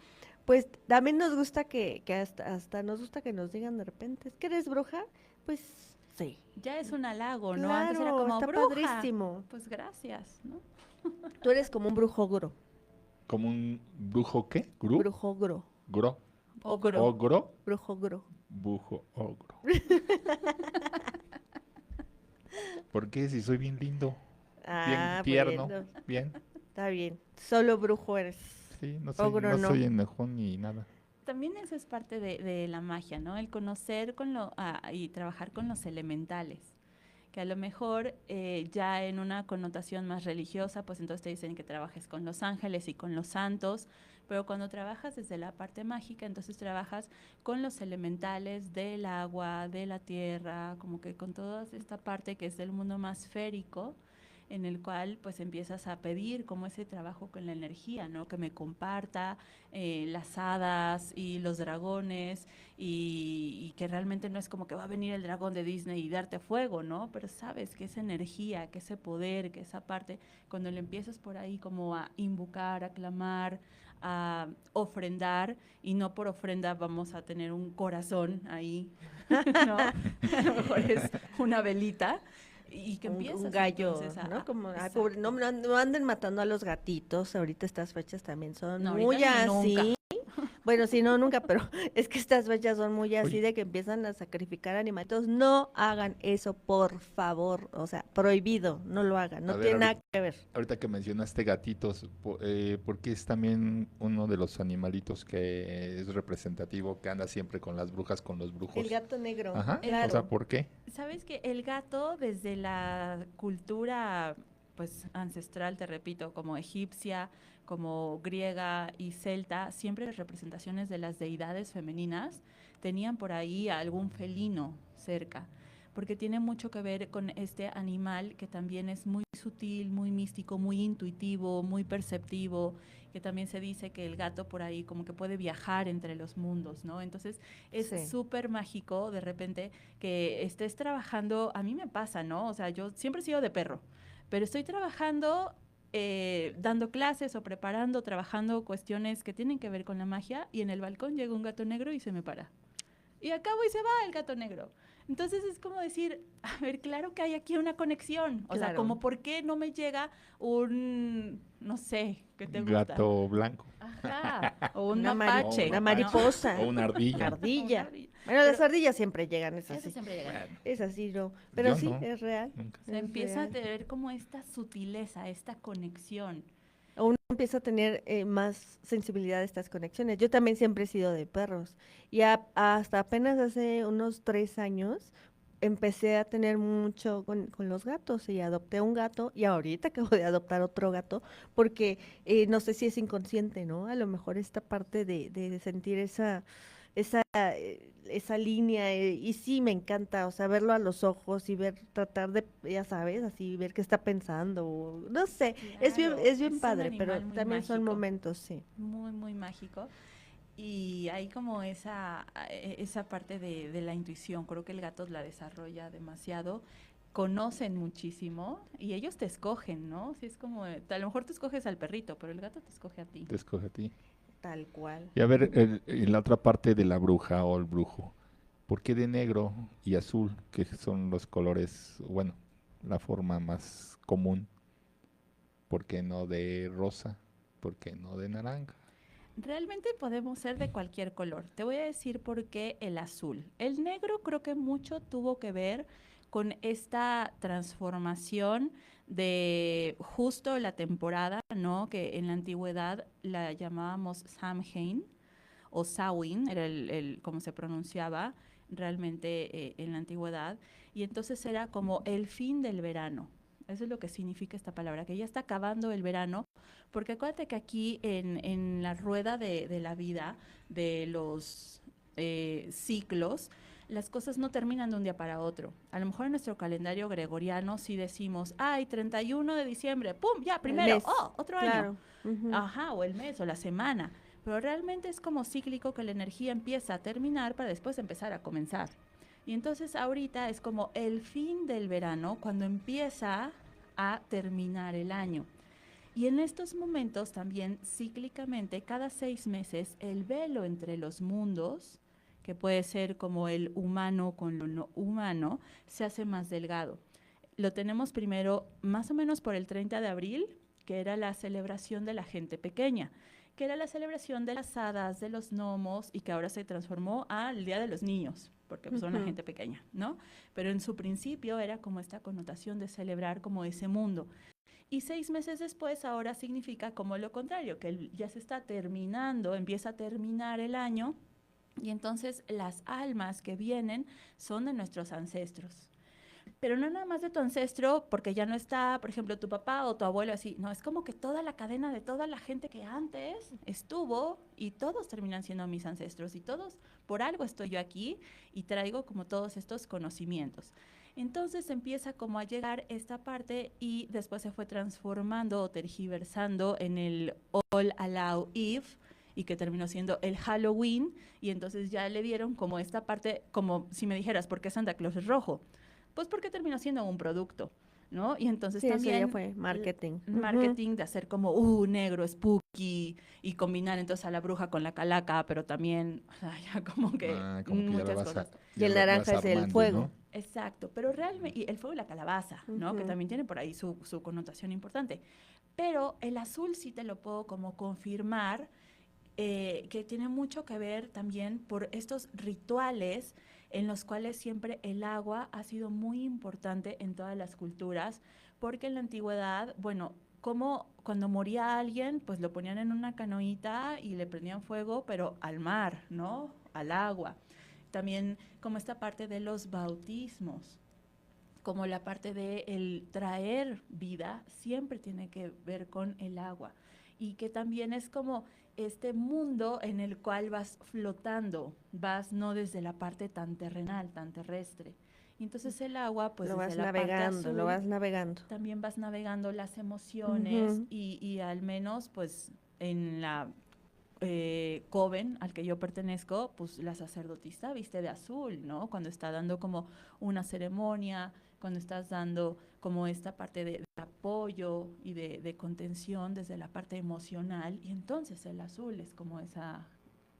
Speaker 2: pues también nos gusta que hasta nos gusta que nos digan de repente, ¿es que eres bruja? Pues sí.
Speaker 4: Ya es un halago, ¿no? Antes era
Speaker 2: Claro,
Speaker 4: como
Speaker 2: está
Speaker 4: bruja.
Speaker 2: padrísimo.
Speaker 4: Pues gracias, ¿no?
Speaker 2: Tú eres como un brujo ogro.
Speaker 3: ¿Como un brujo qué? ¿Gru?
Speaker 2: Brujo ogro.
Speaker 3: ¿Gro?
Speaker 2: Ogro.
Speaker 3: ¿Ogro?
Speaker 2: Brujo ogro.
Speaker 3: Bujo, ogro. ¿Por qué? Si soy bien lindo, bien
Speaker 2: Ah,
Speaker 3: tierno,
Speaker 2: bueno.
Speaker 3: bien.
Speaker 2: Está bien. Solo brujo eres.
Speaker 3: Sí, no soy,
Speaker 2: Ogro
Speaker 3: no
Speaker 2: no.
Speaker 3: soy enojón ni nada.
Speaker 4: También eso es parte de la magia, ¿no? El conocer y trabajar con los elementales. Que a lo mejor ya en una connotación más religiosa, pues entonces te dicen que trabajes con los ángeles y con los santos, pero cuando trabajas desde la parte mágica, entonces trabajas con los elementales del agua, de la tierra, como que con toda esta parte que es del mundo más férico, en el cual pues empiezas a pedir como ese trabajo con la energía, ¿no? Que me comparta las hadas y los dragones y que realmente no es como que va a venir el dragón de Disney y darte fuego, ¿no? Pero sabes que esa energía, que ese poder, que esa parte, cuando le empiezas por ahí como a invocar, a clamar, a ofrendar, y no por ofrenda vamos a tener un corazón ahí, ¿no? A lo mejor es una velita. Y que empiezas
Speaker 2: Un gallo,
Speaker 4: entonces
Speaker 2: ¿no? Como, ay,
Speaker 4: exacto.
Speaker 2: pobre, no anden matando a los gatitos. Ahorita estas fechas también son
Speaker 4: No,
Speaker 2: muy
Speaker 4: ahorita ni
Speaker 2: así.
Speaker 4: nunca.
Speaker 2: Bueno, sí, no, nunca, pero es que estas fechas son muy así
Speaker 3: Oye.
Speaker 2: de que empiezan a sacrificar animalitos. No hagan eso, por favor. O sea, prohibido, no lo hagan. No
Speaker 3: A ver,
Speaker 2: tiene nada que ver.
Speaker 3: Ahorita que mencionaste gatitos, porque es también uno de los animalitos que es representativo, que anda siempre con las brujas, con los brujos.
Speaker 2: El gato negro,
Speaker 3: Ajá,
Speaker 2: claro.
Speaker 3: o sea, ¿por qué?
Speaker 4: Sabes que el gato desde la cultura pues ancestral, te repito, como egipcia, como griega y celta, siempre las representaciones de las deidades femeninas tenían por ahí a algún felino cerca, porque tiene mucho que ver con este animal que también es muy sutil, muy místico, muy intuitivo, muy perceptivo, que también se dice que el gato por ahí como que puede viajar entre los mundos, ¿no? Entonces es
Speaker 2: Sí.
Speaker 4: súper mágico de repente que estés trabajando, a mí me pasa, ¿no? O sea, yo siempre he sido de perro, pero estoy trabajando, dando clases o preparando, trabajando cuestiones que tienen que ver con la magia y en el balcón llega un gato negro y se me para. Y acabo y se va el gato negro. Entonces es como decir, a ver, claro que hay aquí una conexión. O sea,
Speaker 2: Claro.
Speaker 4: como por qué no me llega un, no sé, ¿qué te gusta?
Speaker 3: Gato blanco.
Speaker 4: Ajá, o un
Speaker 2: Una
Speaker 4: mapache.
Speaker 2: una
Speaker 3: ¿no?
Speaker 2: mariposa.
Speaker 3: O una ardilla.
Speaker 2: Ardilla.
Speaker 4: Una ardilla.
Speaker 2: Bueno, las
Speaker 4: Pero
Speaker 2: ardillas siempre llegan, es
Speaker 4: eso
Speaker 2: así.
Speaker 4: siempre llega.
Speaker 3: Bueno,
Speaker 2: Es así, no. Pero
Speaker 3: yo
Speaker 2: sí,
Speaker 3: no,
Speaker 2: es real.
Speaker 3: nunca.
Speaker 4: Se
Speaker 2: Es
Speaker 4: empieza a
Speaker 2: real.
Speaker 4: tener como esta sutileza, esta conexión.
Speaker 2: Uno empieza a tener más sensibilidad a estas conexiones. Yo también siempre he sido de perros y hasta apenas hace unos 3 años empecé a tener mucho con los gatos y adopté un gato y ahorita acabo de adoptar otro gato porque no sé si es inconsciente, ¿no? A lo mejor esta parte de sentir esa línea y sí me encanta, o sea, verlo a los ojos y tratar de, ya sabes, así ver qué está pensando, o no sé, es bien
Speaker 4: Claro,
Speaker 2: es bien
Speaker 4: un
Speaker 2: padre, pero
Speaker 4: animal muy
Speaker 2: también son
Speaker 4: mágico,
Speaker 2: momentos, sí.
Speaker 4: muy, muy mágico. Y hay como esa parte de la intuición, creo que el gato la desarrolla demasiado, conocen muchísimo y ellos te escogen, ¿no? Si es como, a lo mejor tú escoges al perrito, pero el gato te escoge a ti.
Speaker 3: Te escoge a ti.
Speaker 2: Tal cual.
Speaker 3: Y a ver, en la otra parte de la bruja o el brujo, ¿por qué de negro y azul, que son los colores, bueno, la forma más común? ¿Por qué no de rosa? ¿Por qué no de naranja?
Speaker 4: Realmente podemos ser de cualquier color. Te voy a decir por qué el azul. El negro creo que mucho tuvo que ver con esta transformación de justo la temporada, ¿no? Que en la antigüedad la llamábamos Samhain o Samhain, era como se pronunciaba realmente en la antigüedad, y entonces era como el fin del verano. Eso es lo que significa esta palabra, que ya está acabando el verano, porque acuérdate que aquí en la rueda de la vida, de los ciclos, las cosas no terminan de un día para otro. A lo mejor en nuestro calendario gregoriano sí decimos, ay, 31 de diciembre, ¡pum! Ya, primero,
Speaker 2: mes,
Speaker 4: ¡oh! Otro
Speaker 2: claro.
Speaker 4: año. Ajá, o el mes, o la semana. Pero realmente es como cíclico que la energía empieza a terminar para después empezar a comenzar. Y entonces ahorita es como el fin del verano cuando empieza a terminar el año. Y en estos momentos también cíclicamente, cada 6 meses, el velo entre los mundos, que puede ser como el humano con lo no humano, se hace más delgado. Lo tenemos primero más o menos por el 30 de abril, que era la celebración de la gente pequeña, que era la celebración de las hadas, de los gnomos, y que ahora se transformó al Día de los Niños, porque pues, son la gente pequeña, ¿no? Pero en su principio era como esta connotación de celebrar como ese mundo. Y 6 meses después ahora significa como lo contrario, que ya se está terminando, empieza a terminar el año, y entonces las almas que vienen son de nuestros ancestros. Pero no nada más de tu ancestro, porque ya no está, por ejemplo, tu papá o tu abuelo, así. No, es como que toda la cadena de toda la gente que antes estuvo, y todos terminan siendo mis ancestros, y todos, por algo estoy yo aquí, y traigo como todos estos conocimientos. Entonces empieza como a llegar esta parte, y después se fue transformando o tergiversando en el All Hallow Eve, y que terminó siendo el Halloween, y entonces ya le dieron como esta parte, como si me dijeras, ¿por qué Santa Claus es rojo? Pues porque terminó siendo un producto, ¿no? Y entonces
Speaker 2: Sí,
Speaker 4: también...
Speaker 2: eso ya fue marketing.
Speaker 4: Marketing de hacer como, negro, spooky, y combinar entonces a la bruja con la calaca, pero también, o sea, ya como que
Speaker 3: como que ya
Speaker 4: muchas
Speaker 3: la vas
Speaker 4: cosas.
Speaker 2: Y el
Speaker 3: ya la
Speaker 2: naranja
Speaker 3: vas
Speaker 2: es el
Speaker 3: armando,
Speaker 2: fuego.
Speaker 3: ¿no?
Speaker 4: Exacto, pero realmente, y el fuego y la calabaza, ¿no? Que también tiene por ahí su connotación importante. Pero el azul sí te lo puedo como confirmar, que tiene mucho que ver también por estos rituales en los cuales siempre el agua ha sido muy importante en todas las culturas, porque en la antigüedad, bueno, como cuando moría alguien, pues lo ponían en una canoita y le prendían fuego, pero al mar, ¿no? Al agua. También como esta parte de los bautismos, como la parte de el traer vida, siempre tiene que ver con el agua. Y que también es como este mundo en el cual vas flotando, vas no desde la parte tan terrenal, tan terrestre. Y entonces el agua, pues
Speaker 2: Lo
Speaker 4: desde
Speaker 2: vas
Speaker 4: la parte
Speaker 2: navegando,
Speaker 4: azul,
Speaker 2: lo vas navegando.
Speaker 4: también vas navegando las emociones,
Speaker 2: Ujú.
Speaker 4: y al menos pues en la coven al que yo pertenezco, pues la sacerdotisa viste de azul, ¿no? Cuando está dando como una ceremonia, cuando estás dando como esta parte de apoyo y de contención desde la parte emocional, y entonces el azul es como esa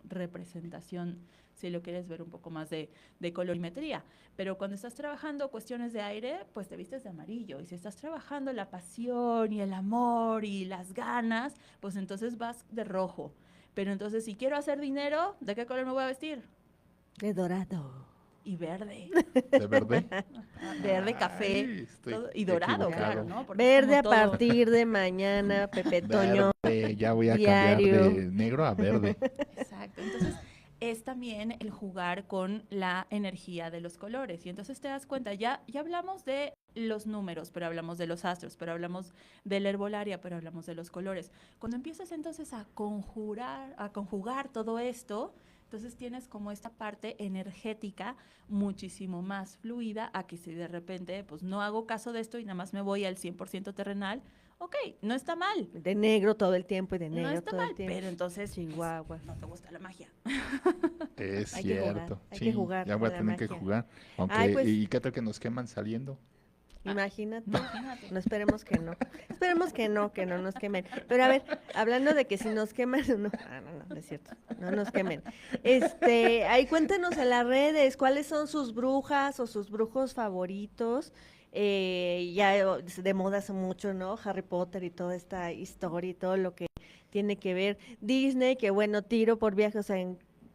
Speaker 4: representación, si lo quieres ver un poco más de colorimetría. Pero cuando estás trabajando cuestiones de aire, pues te vistes de amarillo. Y si estás trabajando la pasión y el amor y las ganas, pues entonces vas de rojo. Pero entonces, si quiero hacer dinero, ¿de qué color me voy a vestir?
Speaker 2: De dorado.
Speaker 4: Y verde.
Speaker 3: ¿De verde?
Speaker 4: Verde, café,
Speaker 3: Ay, estoy
Speaker 4: todo, y dorado,
Speaker 3: equivocado.
Speaker 4: claro, ¿no? Porque es
Speaker 2: Verde
Speaker 4: como
Speaker 2: a
Speaker 4: todo.
Speaker 2: partir de mañana, Pepe Toño.
Speaker 3: Verde, ya voy a cambiar
Speaker 2: diario.
Speaker 3: de negro a verde.
Speaker 4: Exacto. Entonces, es también el jugar con la energía de los colores. Y entonces te das cuenta, ya hablamos de los números, pero hablamos de los astros, pero hablamos de la herbolaria, pero hablamos de los colores. Cuando empiezas entonces a conjugar todo esto, entonces tienes como esta parte energética muchísimo más fluida a que si de repente pues no hago caso de esto y nada más me voy al 100% terrenal, ok, no está mal.
Speaker 2: De negro todo el tiempo y de
Speaker 4: No
Speaker 2: negro
Speaker 4: está
Speaker 2: todo
Speaker 4: mal,
Speaker 2: el tiempo.
Speaker 4: pero entonces pues,
Speaker 2: Chihuahua.
Speaker 4: no te gusta la magia.
Speaker 3: Es
Speaker 2: Hay que jugar,
Speaker 3: cierto.
Speaker 2: hay que jugar
Speaker 3: ya
Speaker 2: con
Speaker 3: voy a
Speaker 2: la
Speaker 3: tener que
Speaker 2: magia.
Speaker 3: jugar. Aunque,
Speaker 2: Ay, pues-
Speaker 3: ¿y qué tal que nos queman saliendo?
Speaker 2: Imagínate.
Speaker 4: Imagínate.
Speaker 2: No, esperemos que no. Esperemos que no nos quemen. Pero a ver, hablando de que si nos queman, no, no es cierto. No nos quemen. Ahí cuéntenos en las redes cuáles son sus brujas o sus brujos favoritos. Ya de moda hace mucho, ¿no? Harry Potter y toda esta historia y todo lo que tiene que ver Disney, que bueno, tiro por viaje, o sea,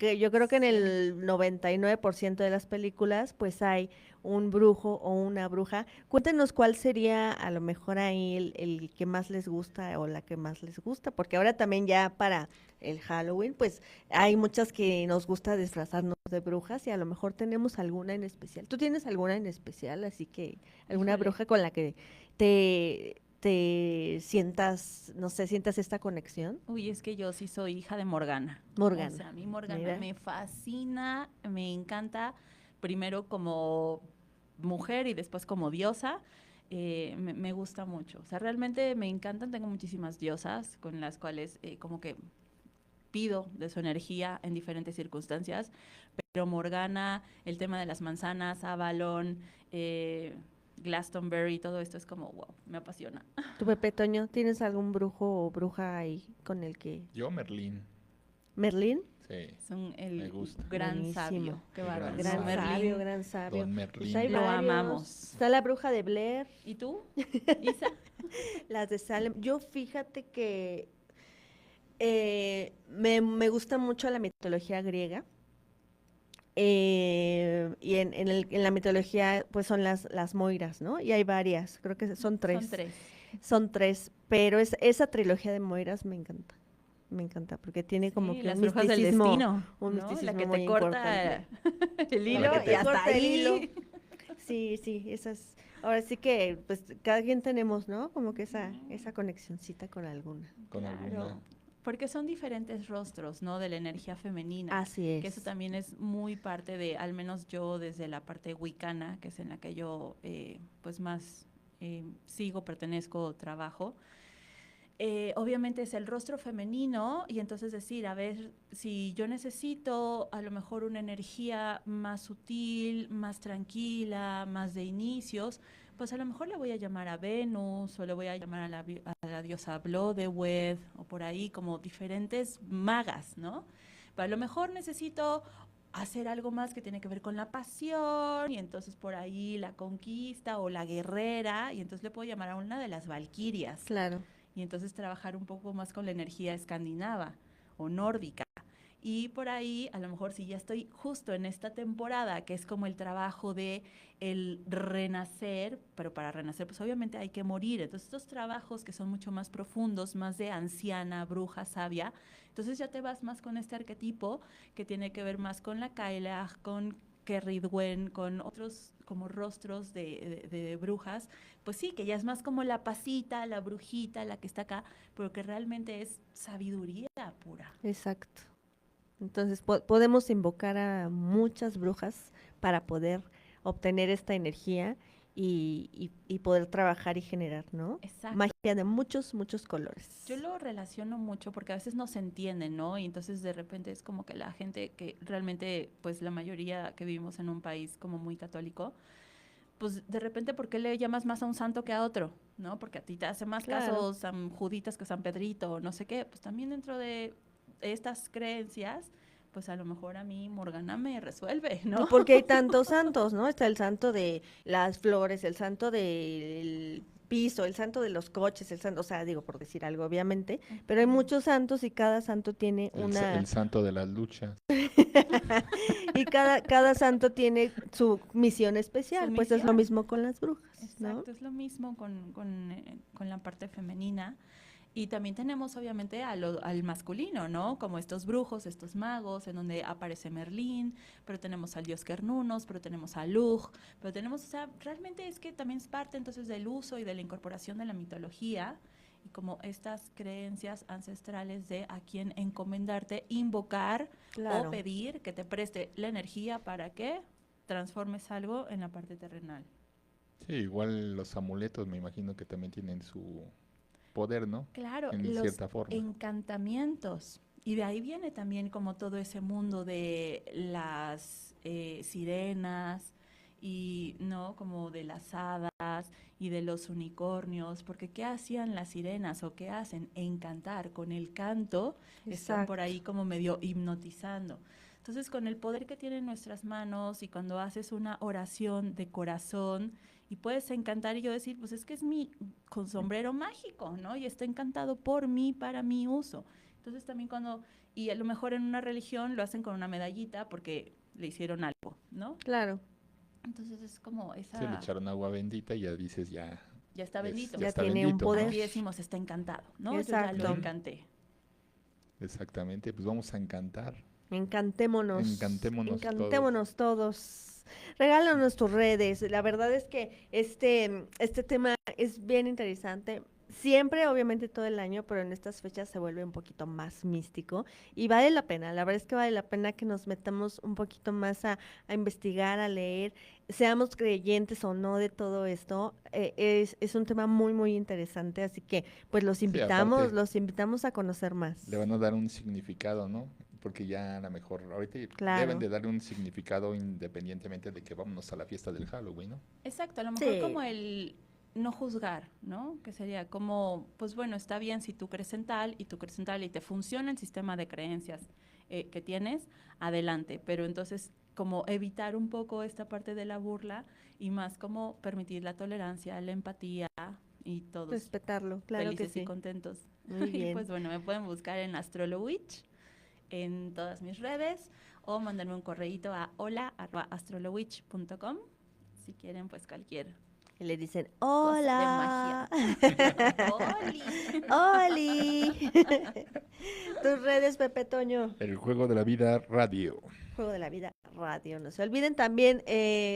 Speaker 2: que yo creo que en el 99% de las películas pues hay un brujo o una bruja. Cuéntenos cuál sería a lo mejor ahí el que más les gusta o la que más les gusta, porque ahora también ya para el Halloween pues hay muchas que nos gusta disfrazarnos de brujas y a lo mejor tenemos alguna en especial. ¿Tú tienes alguna en especial? Así que alguna
Speaker 4: Híjole.
Speaker 2: bruja con la que te sientas, no sé, sientas esta conexión.
Speaker 4: Uy, es que yo sí soy hija de Morgana.
Speaker 2: Morgana.
Speaker 4: O sea, a mí Morgana
Speaker 2: Mira.
Speaker 4: me fascina, me encanta, primero como mujer y después como diosa. Me gusta mucho. O sea, realmente me encantan. Tengo muchísimas diosas con las cuales como que pido de su energía en diferentes circunstancias. Pero Morgana, el tema de las manzanas, Avalon, Glastonbury, todo esto es como, wow, me apasiona.
Speaker 2: ¿Tu Pepe Toño, tienes algún brujo o bruja ahí con el que...
Speaker 3: Yo, Merlín.
Speaker 2: ¿Merlín?
Speaker 3: Sí,
Speaker 4: Son
Speaker 3: me
Speaker 4: el
Speaker 3: gusta.
Speaker 4: gran
Speaker 2: Buenísimo.
Speaker 4: sabio. Qué
Speaker 3: El
Speaker 4: bárbaro.
Speaker 3: gran
Speaker 2: Gran
Speaker 3: Merlín.
Speaker 2: sabio, gran sabio.
Speaker 3: Don
Speaker 2: Pues
Speaker 3: Merlín.
Speaker 2: hay
Speaker 4: Lo
Speaker 2: varios.
Speaker 4: amamos.
Speaker 2: Está la bruja de Blair,
Speaker 4: ¿Y tú, Isa?
Speaker 2: las de Salem. Yo fíjate que me gusta mucho la mitología griega. Y en la mitología pues son las Moiras, ¿no? Y hay varias, creo que son tres.
Speaker 4: Son tres.
Speaker 2: Son tres, pero esa trilogía de Moiras me encanta, porque tiene como
Speaker 4: Sí,
Speaker 2: que
Speaker 4: las
Speaker 2: un
Speaker 4: brujas del
Speaker 2: misticismo,
Speaker 4: destino,
Speaker 2: un
Speaker 4: ¿no? La
Speaker 2: misticismo
Speaker 4: que
Speaker 2: muy
Speaker 4: te corta
Speaker 2: importante.
Speaker 4: el
Speaker 2: La
Speaker 4: hilo
Speaker 2: que
Speaker 4: y
Speaker 2: te
Speaker 4: hasta
Speaker 2: corta el hilo.
Speaker 4: ahí.
Speaker 2: Sí, sí, esas. Ahora sí que, pues, cada quien tenemos, ¿no? Como que esa conexioncita con alguna.
Speaker 3: Con
Speaker 4: Claro,
Speaker 3: alguna.
Speaker 4: porque son diferentes rostros, ¿no? De la energía femenina.
Speaker 2: Así
Speaker 4: Que eso
Speaker 2: es.
Speaker 4: también es muy parte de, al menos yo desde la parte wicana, que es en la que yo pues más sigo, pertenezco, trabajo. Obviamente es el rostro femenino y entonces decir, a ver, si yo necesito a lo mejor una energía más sutil, más tranquila, más de inicios, pues a lo mejor le voy a llamar a Venus o le voy a llamar a la diosa Blodeuwedd o por ahí como diferentes magas, ¿no? Pero a lo mejor necesito hacer algo más que tiene que ver con la pasión y entonces por ahí la conquista o la guerrera y entonces le puedo llamar a una de las valquirias
Speaker 2: Claro.
Speaker 4: y entonces trabajar un poco más con la energía escandinava o nórdica. Y por ahí, a lo mejor si ya estoy justo en esta temporada, que es como el trabajo de el renacer, pero para renacer, pues obviamente hay que morir. Entonces, estos trabajos que son mucho más profundos, más de anciana, bruja, sabia, entonces ya te vas más con este arquetipo que tiene que ver más con la Kailag, con Kerridwen, con otros como rostros de brujas, pues sí, que ya es más como la pasita, la brujita, la que está acá, pero que realmente es sabiduría pura.
Speaker 2: Exacto. Entonces podemos invocar a muchas brujas para poder obtener esta energía y poder trabajar y generar, ¿no?
Speaker 4: Exacto.
Speaker 2: Magia de muchos, muchos colores.
Speaker 4: Yo lo relaciono mucho porque a veces no se entiende, ¿no? Y entonces de repente es como que la gente que realmente, pues la mayoría que vivimos en un país como muy católico, pues de repente, ¿por qué le llamas más a un santo que a otro? ¿No? Porque a ti te hace más
Speaker 2: Claro.
Speaker 4: caso San Juditas que San Pedrito, no sé qué. Pues también dentro de estas creencias, pues a lo mejor a mí Morgana me resuelve, ¿no?
Speaker 2: Pues porque hay tantos santos, ¿no? Está el santo de las flores, el santo del piso, el santo de los coches, el santo, o sea, digo por decir algo, obviamente, pero hay muchos santos y cada santo tiene una...
Speaker 3: El santo de las luchas.
Speaker 2: Y cada santo tiene su misión especial,
Speaker 4: Su
Speaker 2: pues es lo
Speaker 4: misión.
Speaker 2: mismo con las brujas, ¿no?
Speaker 4: Exacto, es lo mismo con la parte femenina. Y también tenemos obviamente al masculino, ¿no? Como estos brujos, estos magos, en donde aparece Merlín, pero tenemos al dios Cernunnos, pero tenemos a Lugh, pero tenemos, o sea, realmente es que también es parte entonces del uso y de la incorporación de la mitología y como estas creencias ancestrales de a quién encomendarte, invocar
Speaker 2: Claro.
Speaker 4: o pedir que te preste la energía para que transformes algo en la parte terrenal.
Speaker 3: Sí, igual los amuletos me imagino que también tienen su poder, ¿no?
Speaker 4: Claro,
Speaker 3: En
Speaker 4: los
Speaker 3: cierta forma.
Speaker 4: encantamientos. Y de ahí viene también como todo ese mundo de las sirenas y, ¿no? Como de las hadas y de los unicornios, porque ¿qué hacían las sirenas o qué hacen? Encantar. Con el canto están por ahí como medio hipnotizando. Entonces, con el poder que tienen nuestras manos y cuando haces una oración de corazón y puedes encantar y yo decir, pues es que es mi con sombrero mágico, ¿no? Y está encantado por mí, para mi uso. Entonces también y a lo mejor en una religión lo hacen con una medallita porque le hicieron algo, ¿no?
Speaker 2: Claro.
Speaker 4: Entonces es como
Speaker 3: Se le echaron agua bendita y ya dices, ya
Speaker 4: ya está bendito.
Speaker 2: Ya
Speaker 3: está
Speaker 2: tiene un
Speaker 3: bendito,
Speaker 2: poder.
Speaker 3: ¿no?
Speaker 4: Y decimos, está encantado, ¿no? Yo
Speaker 2: Exacto.
Speaker 4: ya lo encanté.
Speaker 3: Exactamente, pues vamos a encantar.
Speaker 2: Encantémonos.
Speaker 3: Encantémonos todos.
Speaker 2: Encantémonos todos. Regálanos tus redes. La verdad es que este tema es bien interesante. Siempre, obviamente, todo el año, pero en estas fechas se vuelve un poquito más místico y vale la pena. La verdad es que vale la pena que nos metamos un poquito más a investigar, a leer, seamos creyentes o no de todo esto. Es un tema muy, muy interesante, así que pues
Speaker 3: aparte-
Speaker 2: los invitamos a conocer más.
Speaker 3: Le van a dar un significado, ¿no? Porque ya a lo mejor ahorita
Speaker 2: Claro.
Speaker 3: deben de darle un significado independientemente de que vámonos a la fiesta del Halloween, ¿no?
Speaker 4: Exacto, a lo mejor
Speaker 2: Sí.
Speaker 4: como el no juzgar, ¿no? Que sería como, pues bueno, está bien si tú crees en tal y tú crees en tal y te funciona el sistema de creencias que tienes, adelante. Pero entonces como evitar un poco esta parte de la burla y más como permitir la tolerancia, la empatía y todos
Speaker 2: Respetarlo, claro que
Speaker 4: felices y
Speaker 2: sí.
Speaker 4: contentos.
Speaker 2: Muy
Speaker 4: Y
Speaker 2: bien.
Speaker 4: pues bueno, me pueden buscar en Astrolowitch en todas mis redes o mandarme un correíto a hola@astrolowitch.com si quieren pues cualquier
Speaker 2: Y le dicen,
Speaker 4: cosa de
Speaker 2: hola.
Speaker 4: ¡Oli!
Speaker 2: ¡Oli! Tus redes, Pepe Toño.
Speaker 3: El juego de la vida radio.
Speaker 2: Juego de la Vida Radio. No se olviden también,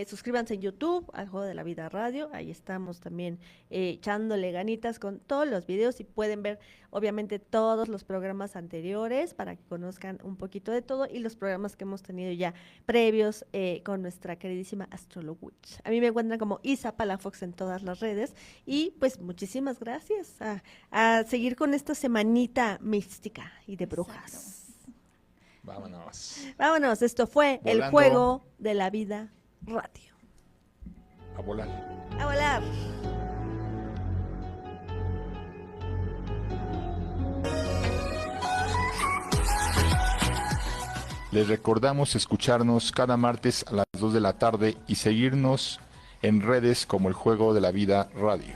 Speaker 2: suscríbanse en YouTube al Juego de la Vida Radio. Ahí estamos también echándole ganitas con todos los videos y pueden ver obviamente todos los programas anteriores para que conozcan un poquito de todo y los programas que hemos tenido ya previos con nuestra queridísima Astrolowitch. A mí me encuentran como Isa Palafox en todas las redes y pues muchísimas gracias a seguir con esta semanita mística y de brujas.
Speaker 3: Vámonos.
Speaker 2: Vámonos, esto fue el
Speaker 3: Volando.
Speaker 2: Juego de la Vida Radio.
Speaker 3: A volar.
Speaker 2: A volar.
Speaker 1: Les recordamos escucharnos cada martes a las 2 de la tarde y seguirnos en redes como el Juego de la Vida Radio.